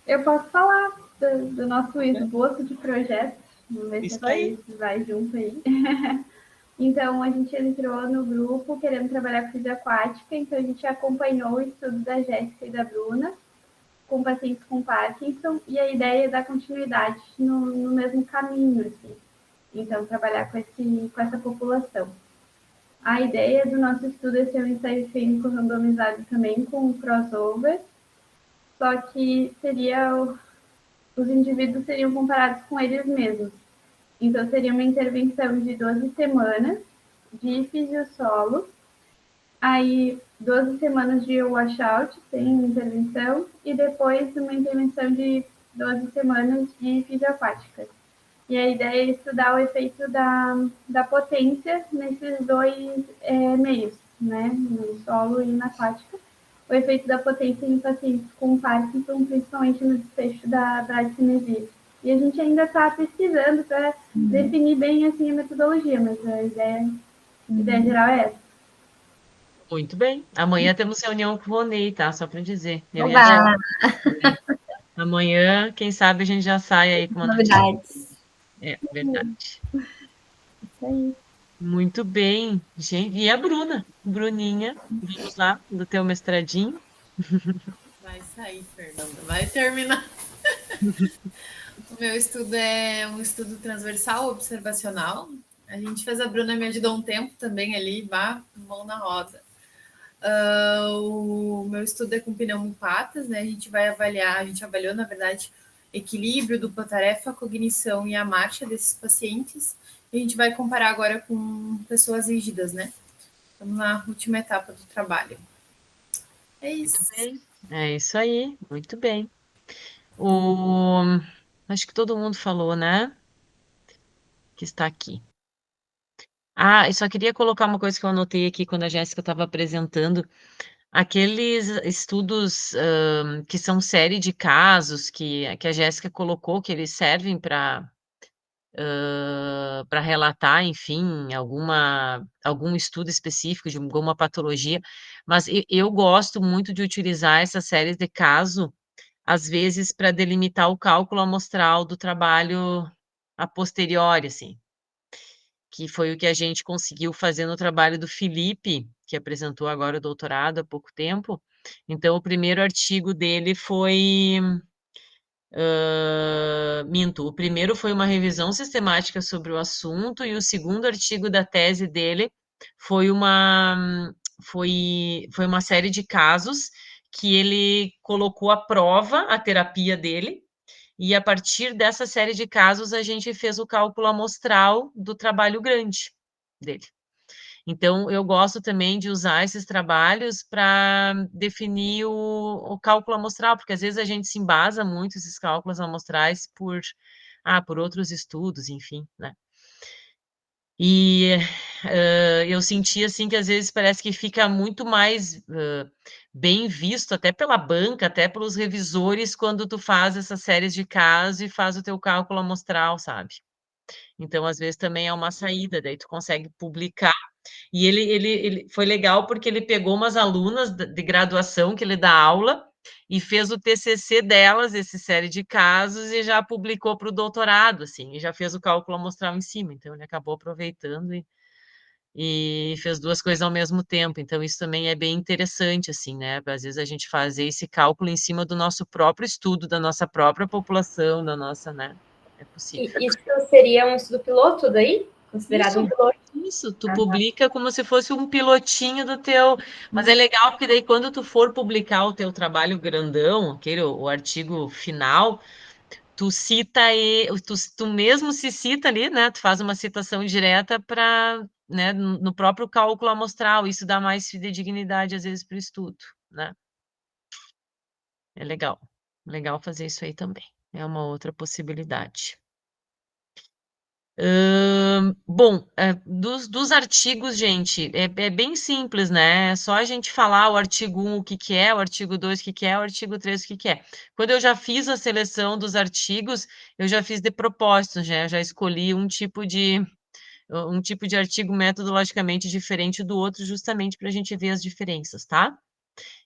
Eu posso falar do nosso esboço de projeto. Vamos ver se a Thaís vai junto aí. Então, a gente entrou no grupo querendo trabalhar com física aquática, então a gente acompanhou o estudo da Jéssica e da Bruna com pacientes com Parkinson, e a ideia é dar continuidade no mesmo caminho, assim. Então, trabalhar com essa população. A ideia do nosso estudo é ser um ensaio clínico randomizado também com crossover, só que os indivíduos seriam comparados com eles mesmos. Então, seria uma intervenção de 12 semanas de fisiosolo, aí 12 semanas de washout, sem intervenção, e depois uma intervenção de 12 semanas de fisioaquática. E a ideia é estudar o efeito da potência nesses dois meios, né, no solo e na aquática. O efeito da potência em pacientes com Parkinson, principalmente no desfecho da bradicinesia. E a gente ainda está pesquisando para definir bem assim, a metodologia, mas a ideia geral é essa. Muito bem. Amanhã temos reunião com o Ronei, tá? Só para dizer. Amanhã, quem sabe, a gente já sai aí com uma novidades. É, verdade. Isso aí. Muito bem, gente. E a Bruna? Bruninha, vamos lá, do teu mestradinho. Vai sair, Fernanda, vai terminar. O meu estudo é um estudo transversal observacional. A gente fez, a Bruna me ajudou um tempo também ali, mão na roda. O meu estudo é com pneumopatas, né? A gente avaliou, na verdade, equilíbrio, dupla tarefa, a cognição e a marcha desses pacientes. E a gente vai comparar agora com pessoas rígidas, né? Estamos na última etapa do trabalho. É isso. Muito bem. É isso aí, muito bem. Acho que todo mundo falou, né? Que está aqui. Eu só queria colocar uma coisa que eu anotei aqui quando a Jéssica estava apresentando. Aqueles estudos que são série de casos que a Jéssica colocou, que eles servem para relatar, enfim, algum estudo específico de alguma patologia, mas eu gosto muito de utilizar essas séries de caso, às vezes, para delimitar o cálculo amostral do trabalho a posteriori, assim, que foi o que a gente conseguiu fazer no trabalho do Felipe, que apresentou agora o doutorado há pouco tempo. Então, o primeiro artigo dele foi minto, o primeiro foi uma revisão sistemática sobre o assunto e o segundo artigo da tese dele foi uma série de casos que ele colocou à prova a terapia dele e a partir dessa série de casos a gente fez o cálculo amostral do trabalho grande dele. Então, eu gosto também de usar esses trabalhos para definir o cálculo amostral, porque às vezes a gente se embasa muito esses cálculos amostrais por outros estudos, enfim, né? E eu senti, assim, que às vezes parece que fica muito mais bem visto, até pela banca, até pelos revisores, quando tu faz essas séries de casos e faz o teu cálculo amostral, sabe? Então, às vezes, também é uma saída, daí tu consegue publicar. E ele foi legal porque ele pegou umas alunas de graduação que ele dá aula, e fez o TCC delas, essa série de casos, e já publicou para o doutorado, assim, e já fez o cálculo amostral em cima. Então, ele acabou aproveitando e fez duas coisas ao mesmo tempo. Então, isso também é bem interessante, assim, né? Às vezes a gente fazer esse cálculo em cima do nosso próprio estudo, da nossa própria população, da nossa, né? É possível. E isso seria um estudo piloto daí? Considerado um piloto? Isso, tu publica como se fosse um pilotinho do teu... Mas é legal, porque daí quando tu for publicar o teu trabalho grandão, o artigo final, tu cita e tu mesmo se cita ali, né? Tu faz uma citação direta para, né, no próprio cálculo amostral. Isso dá mais fidedignidade às vezes para o estudo, né? É legal fazer isso aí também. É uma outra possibilidade. Bom, dos artigos, gente, é bem simples, né? É só a gente falar o artigo 1 o que é, o artigo 2 o que é, o artigo 3 o que é. Quando eu já fiz a seleção dos artigos, eu já fiz de propósito, já escolhi um tipo de artigo metodologicamente diferente do outro, justamente para a gente ver as diferenças, tá?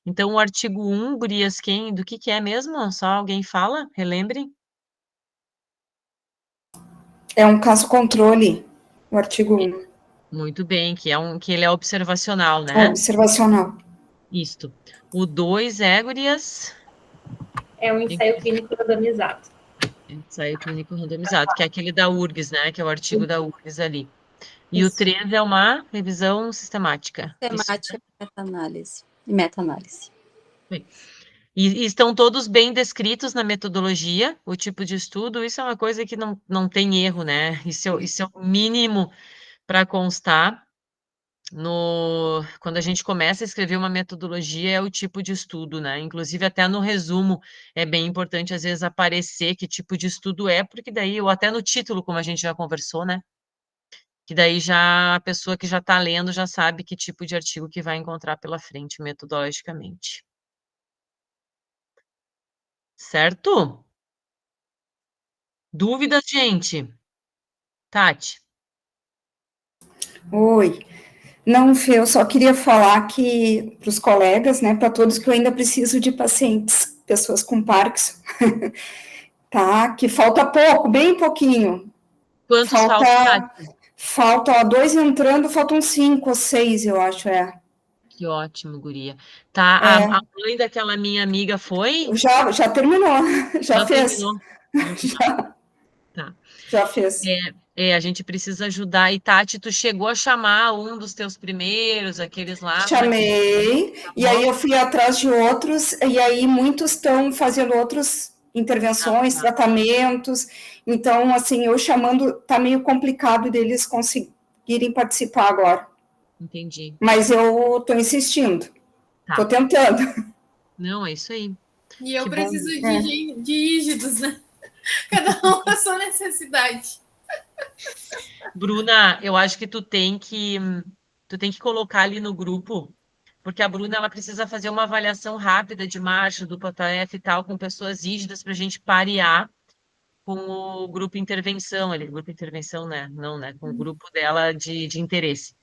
Então, o artigo 1, gurias, do que é mesmo? Só alguém fala? Relembrem? É um caso controle, o artigo 1. Muito bem, que ele é observacional, né? Observacional. Isto. O 2 é, gurias? É um ensaio clínico randomizado. Ensaio clínico randomizado, que é aquele da URGS, né? Que é o artigo da URGS ali. E o 3 é uma revisão sistemática. Sistemática e meta-análise. Bem, e estão todos bem descritos na metodologia, o tipo de estudo, isso é uma coisa que não tem erro, né? Isso é o mínimo para constar quando a gente começa a escrever uma metodologia, é o tipo de estudo, né? Inclusive, até no resumo, é bem importante, às vezes, aparecer que tipo de estudo é, porque daí, ou até no título, como a gente já conversou, né? Que daí já a pessoa que já está lendo já sabe que tipo de artigo que vai encontrar pela frente, metodologicamente. Certo? Dúvidas, gente? Tati? Oi. Não, Fê, eu só queria falar que para os colegas, né, para todos, que eu ainda preciso de pacientes, pessoas com Parkinson, tá? Que falta pouco, bem pouquinho. Quantos faltam, Tati? Falta 2 entrando, faltam 5 ou 6, eu acho, Que ótimo, guria. Tá, a mãe daquela minha amiga foi? Já terminou, já fez. Terminou. Tá. Já fez. A gente precisa ajudar. E, Tati, tu chegou a chamar um dos teus primeiros, aqueles lá? Chamei, e aí eu fui atrás de outros, e aí muitos estão fazendo outras intervenções, tratamentos, então, assim, eu chamando, tá meio complicado deles conseguirem participar agora. Entendi. Mas eu tô insistindo, tô tentando. Não, é isso aí. E eu preciso de ígidos, né? Cada um com a sua necessidade. Bruna, eu acho que tu tem que colocar ali no grupo, porque a Bruna ela precisa fazer uma avaliação rápida de marcha, dupla tarefa e tal, com pessoas rígidas para a gente parear com o grupo intervenção ali, grupo intervenção, né? Não, né? Com o grupo dela de interesse.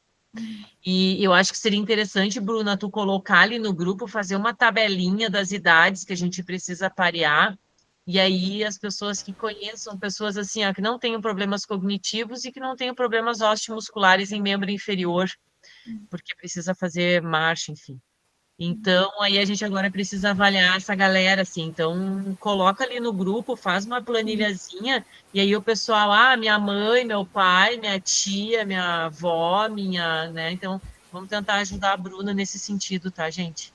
E eu acho que seria interessante, Bruna, tu colocar ali no grupo, fazer uma tabelinha das idades que a gente precisa parear, e aí as pessoas que conheçam, pessoas assim, ó, que não tenham problemas cognitivos e que não tenham problemas osteomusculares em membro inferior, porque precisa fazer marcha, enfim. Então, aí a gente agora precisa avaliar essa galera, assim, então coloca ali no grupo, faz uma planilhazinha, e aí o pessoal, minha mãe, meu pai, minha tia, minha avó, né, então vamos tentar ajudar a Bruna nesse sentido, tá, gente?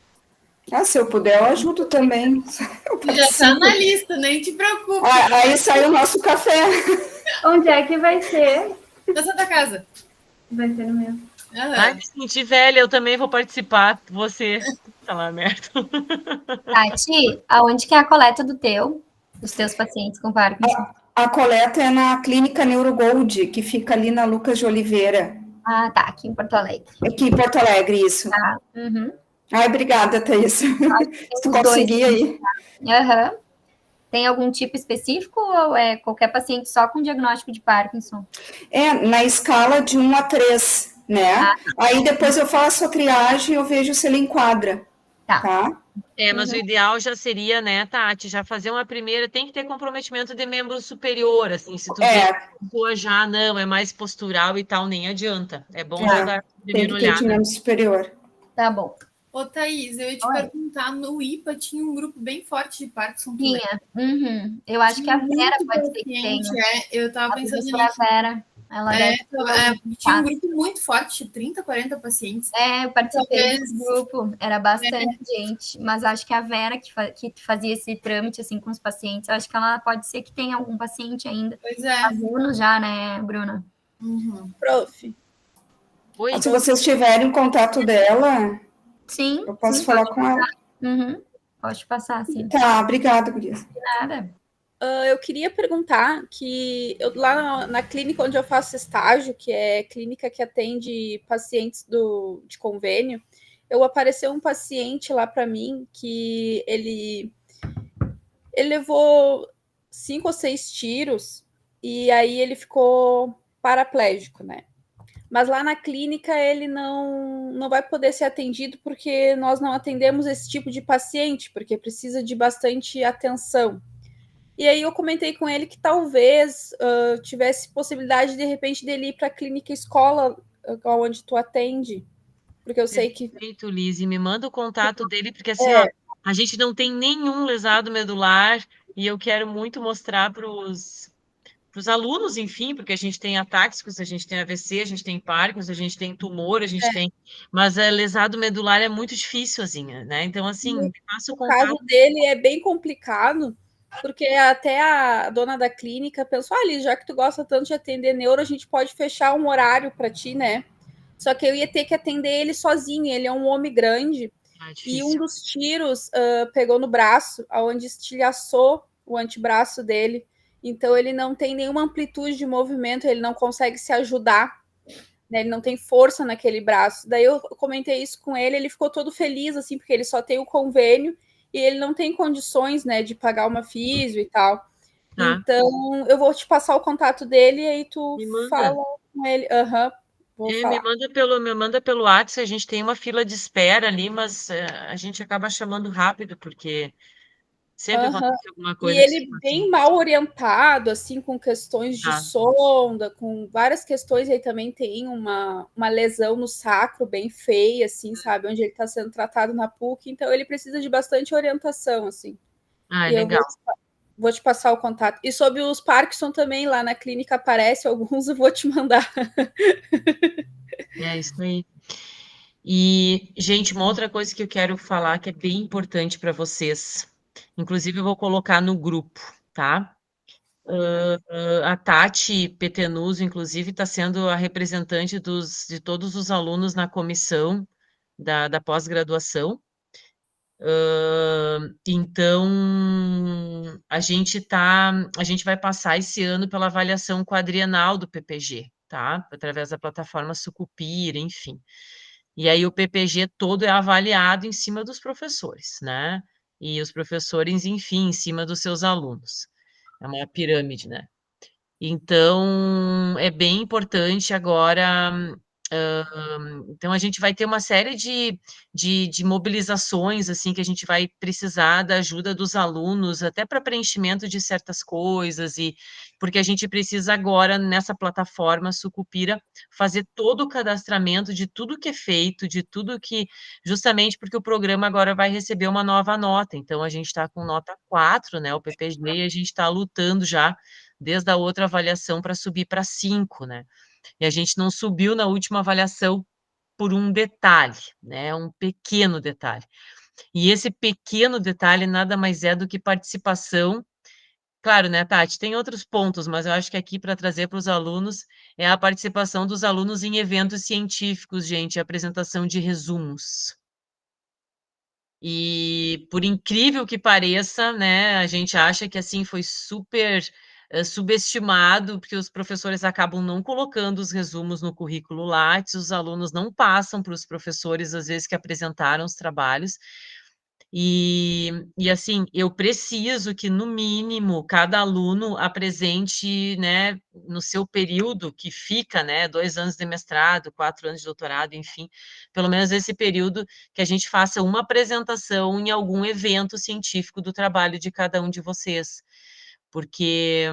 Se eu puder, eu ajudo também. Já tá na lista, nem te preocupe. Aí sai o nosso café. Onde é que vai ser? Na Santa Casa. Vai ser no mesmo. Ai, me senti velha, eu também vou participar. Você, tá lá, merda. Tati, aonde que é a coleta dos teus pacientes com Parkinson? A coleta é na Clínica Neurogold, que fica ali na Lucas de Oliveira. Ah, tá, aqui em Porto Alegre. Aqui em Porto Alegre, isso. Tá. Uhum. Ai, obrigada, Thaís. Se tu conseguir aí. Uhum. Tem algum tipo específico ou é qualquer paciente só com diagnóstico de Parkinson? Na escala de 1 a 3, né? Aí depois eu faço a triagem e eu vejo se ele enquadra. Tá. Mas o ideal já seria, né, Tati, já fazer uma primeira, tem que ter comprometimento de membro superior, assim, se tu vê que a pessoa já não, é mais postural e tal, nem adianta. É bom já dar a Tem primeira que ter de olhada. membro superior. Tá bom. Ô, Thaís, eu ia te perguntar, no IPA tinha um grupo bem forte de Parkinson. Tinha. Eu acho que a Vera pode ser que tenha. Eu tava pensando nisso. Vera, ela tinha um grupo muito forte, 30, 40 pacientes. Eu participei desse grupo, era bastante gente, mas acho que a Vera que fazia esse trâmite assim com os pacientes, acho que ela pode ser que tenha algum paciente ainda. Pois é. Alunos já, né, Bruna? Prof. Oi. Se vocês tiverem contato dela, sim, eu posso falar com ela. Pode passar, sim. Tá, obrigada, Gurias. De nada. Eu queria perguntar que lá na clínica onde eu faço estágio, que é clínica que atende pacientes de convênio, apareceu um paciente lá para mim que ele levou 5 ou 6 tiros e aí ele ficou paraplégico, né? Mas lá na clínica ele não vai poder ser atendido porque nós não atendemos esse tipo de paciente, porque precisa de bastante atenção. E aí eu comentei com ele que talvez tivesse possibilidade, de repente, dele ir para a clínica escola onde tu atende, porque eu sei que... Perfeito, Lise, me manda o contato dele, porque assim, ó, a gente não tem nenhum lesado medular e eu quero muito mostrar para os alunos, enfim, porque a gente tem atáxicos, a gente tem AVC, a gente tem Parkinson, a gente tem tumor, a gente tem... Mas lesado medular é muito difícil, assim, né? Então, assim, passa o contato. O caso dele é bem complicado, porque até a dona da clínica pensou, Liz, já que tu gosta tanto de atender neuro, a gente pode fechar um horário para ti, né? Só que eu ia ter que atender ele sozinho, ele é um homem grande, e um dos tiros pegou no braço, onde estilhaçou o antebraço dele. Então, ele não tem nenhuma amplitude de movimento, ele não consegue se ajudar, né? Ele não tem força naquele braço. Daí eu comentei isso com ele, ele ficou todo feliz, assim, porque ele só tem o convênio e ele não tem condições, né, de pagar uma físio e tal. Então, eu vou te passar o contato dele e aí tu fala com ele. Me manda pelo WhatsApp, a gente tem uma fila de espera ali, mas a gente acaba chamando rápido, porque... Sempre acontece alguma coisa. E ele bem mal orientado, assim, com questões de sonda, com várias questões. Aí também tem uma lesão no sacro bem feia, assim, sabe? Onde ele está sendo tratado na PUC. Então, ele precisa de bastante orientação, assim. Legal. Vou te passar o contato. E sobre os Parkinson também, lá na clínica aparece alguns, eu vou te mandar. É isso aí. E, gente, uma outra coisa que eu quero falar que é bem importante para vocês. Inclusive, eu vou colocar no grupo, tá? A Tati Petenuso, inclusive, está sendo a representante de todos os alunos na comissão da pós-graduação. Então, a gente vai passar esse ano pela avaliação quadrienal do PPG, tá? Através da plataforma Sucupira, enfim. E aí o PPG todo é avaliado em cima dos professores, né? E os professores, enfim, em cima dos seus alunos. É uma pirâmide, né? Então, é bem importante agora. Então, a gente vai ter uma série de mobilizações, assim, que a gente vai precisar da ajuda dos alunos, até para preenchimento de certas coisas, porque a gente precisa agora, nessa plataforma Sucupira, fazer todo o cadastramento de tudo que é feito, de tudo que... Justamente porque o programa agora vai receber uma nova nota. Então, a gente está com nota 4, né, o PPG, e a gente está lutando já desde a outra avaliação para subir para 5, né? E a gente não subiu na última avaliação por um detalhe, né? Um pequeno detalhe. E esse pequeno detalhe nada mais é do que participação. Claro, né, Tati? Tem outros pontos, mas eu acho que aqui para trazer para os alunos é a participação dos alunos em eventos científicos, gente, apresentação de resumos. E por incrível que pareça, né, a gente acha que assim foi super subestimado, porque os professores acabam não colocando os resumos no currículo Lattes, os alunos não passam para os professores, às vezes, que apresentaram os trabalhos. E assim, eu preciso que, no mínimo, cada aluno apresente, né, no seu período que fica, né, 2 anos de mestrado, 4 anos de doutorado, enfim, pelo menos esse período que a gente faça uma apresentação em algum evento científico do trabalho de cada um de vocês. Porque,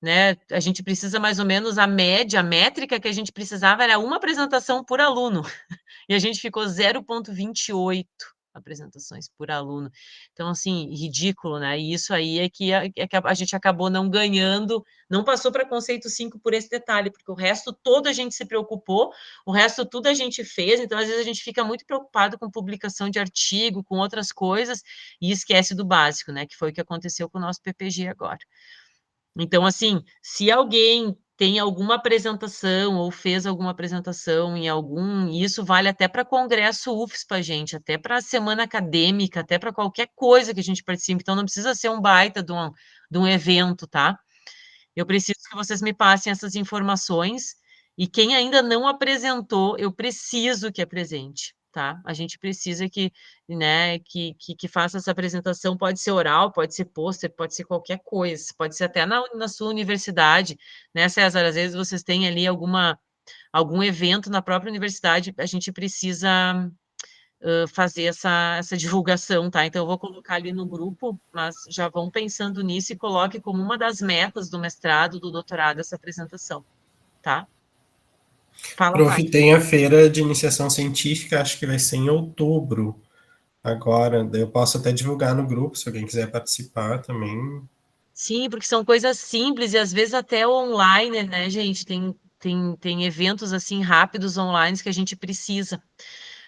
né, a gente precisa mais ou menos, a métrica que a gente precisava era uma apresentação por aluno, e a gente ficou 0,28 apresentações por aluno. Então, assim, ridículo, né? E isso aí é que a gente acabou não ganhando, não passou para conceito 5 por esse detalhe, porque o resto todo a gente se preocupou, o resto tudo a gente fez, então às vezes a gente fica muito preocupado com publicação de artigo, com outras coisas, e esquece do básico, né? Que foi o que aconteceu com o nosso PPG agora. Então, assim, se alguém tem alguma apresentação ou fez alguma apresentação em algum, isso vale até para congresso UFSPA, gente, até para semana acadêmica, até para qualquer coisa que a gente participe, então não precisa ser um baita de um evento, tá? Eu preciso que vocês me passem essas informações, e quem ainda não apresentou, eu preciso que apresente, tá? A gente precisa que, né, que faça essa apresentação, pode ser oral, pode ser pôster, pode ser qualquer coisa, pode ser até na sua universidade, né, César? Às vezes vocês têm ali algum evento na própria universidade, a gente precisa fazer essa divulgação, tá? Então, eu vou colocar ali no grupo, mas já vão pensando nisso e coloque como uma das metas do mestrado, do doutorado, essa apresentação, tá? Fala, Prof, Pai. tem a feira de iniciação científica, acho que vai ser em outubro, agora, daí eu posso até divulgar no grupo, se alguém quiser participar também. Sim, porque são coisas simples e às vezes até online, né, gente? Tem eventos assim rápidos online que a gente precisa.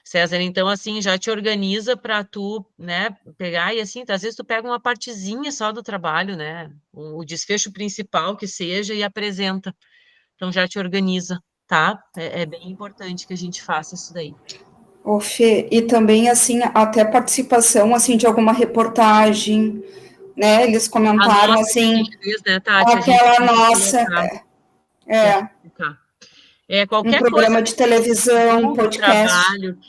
César, então assim, já te organiza para tu, né, pegar e assim, às vezes tu pega uma partezinha só do trabalho, né, o desfecho principal que seja e apresenta. Então já te organiza, tá? É bem importante que a gente faça isso daí. Ô, Fê, e também, assim, até participação, assim, de alguma reportagem, né, eles comentaram, nossa, assim, que a gente fez, né, Tati? aquela nossa, um qualquer coisa programa de televisão, do podcast. trabalho,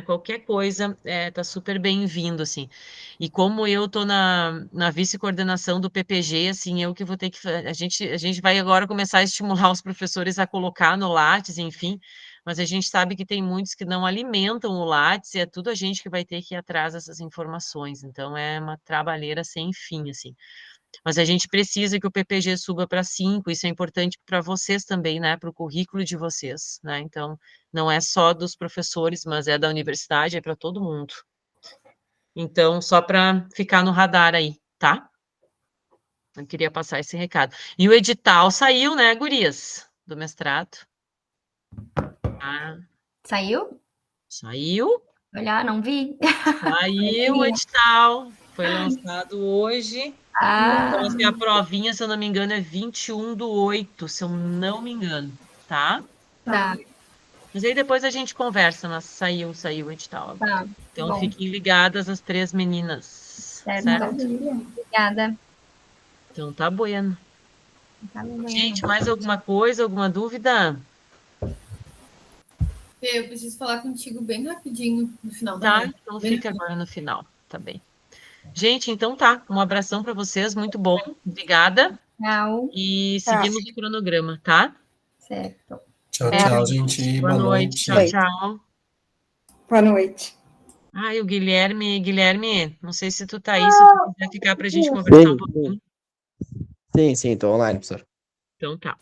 qualquer coisa tá super bem-vindo, assim. E como eu tô na vice-coordenação do PPG, assim, eu que vou ter que... A gente vai agora começar a estimular os professores a colocar no Lattes, enfim, mas a gente sabe que tem muitos que não alimentam o Lattes, e é tudo a gente que vai ter que ir atrás dessas informações. Então, é uma trabalheira sem fim, assim. Mas a gente precisa que o PPG suba para 5, isso é importante para vocês também, né, para o currículo de vocês, né, então, não é só dos professores, mas é da universidade, é para todo mundo. Então, só para ficar no radar aí, tá? Eu queria passar esse recado. E o edital saiu, né, gurias, do mestrado. Saiu? Saiu. Olha, não vi. Saiu o edital, foi lançado hoje. Então, assim, a provinha, se eu não me engano, é 21/8, se eu não me engano, tá? Tá. Mas aí depois a gente conversa, mas saiu o edital. Tá. Então, Bom. fiquem ligadas as 3 meninas. Certo. Obrigada. Então, tá bueno. Tá bom. Gente, mais alguma coisa, alguma dúvida? Eu preciso falar contigo bem rapidinho no final da Tá, manhã. então fica agora no final, tá bem. Gente, então tá, um abração para vocês, muito bom, obrigada. Tchau. E seguimos o cronograma, tá? Certo. Tchau, tchau, gente. Boa noite. Tchau, tchau. Boa noite. E o Guilherme, não sei se tu tá aí, se tu quiser ficar pra gente conversar um pouquinho. Sim, tô online, professor. Então tá.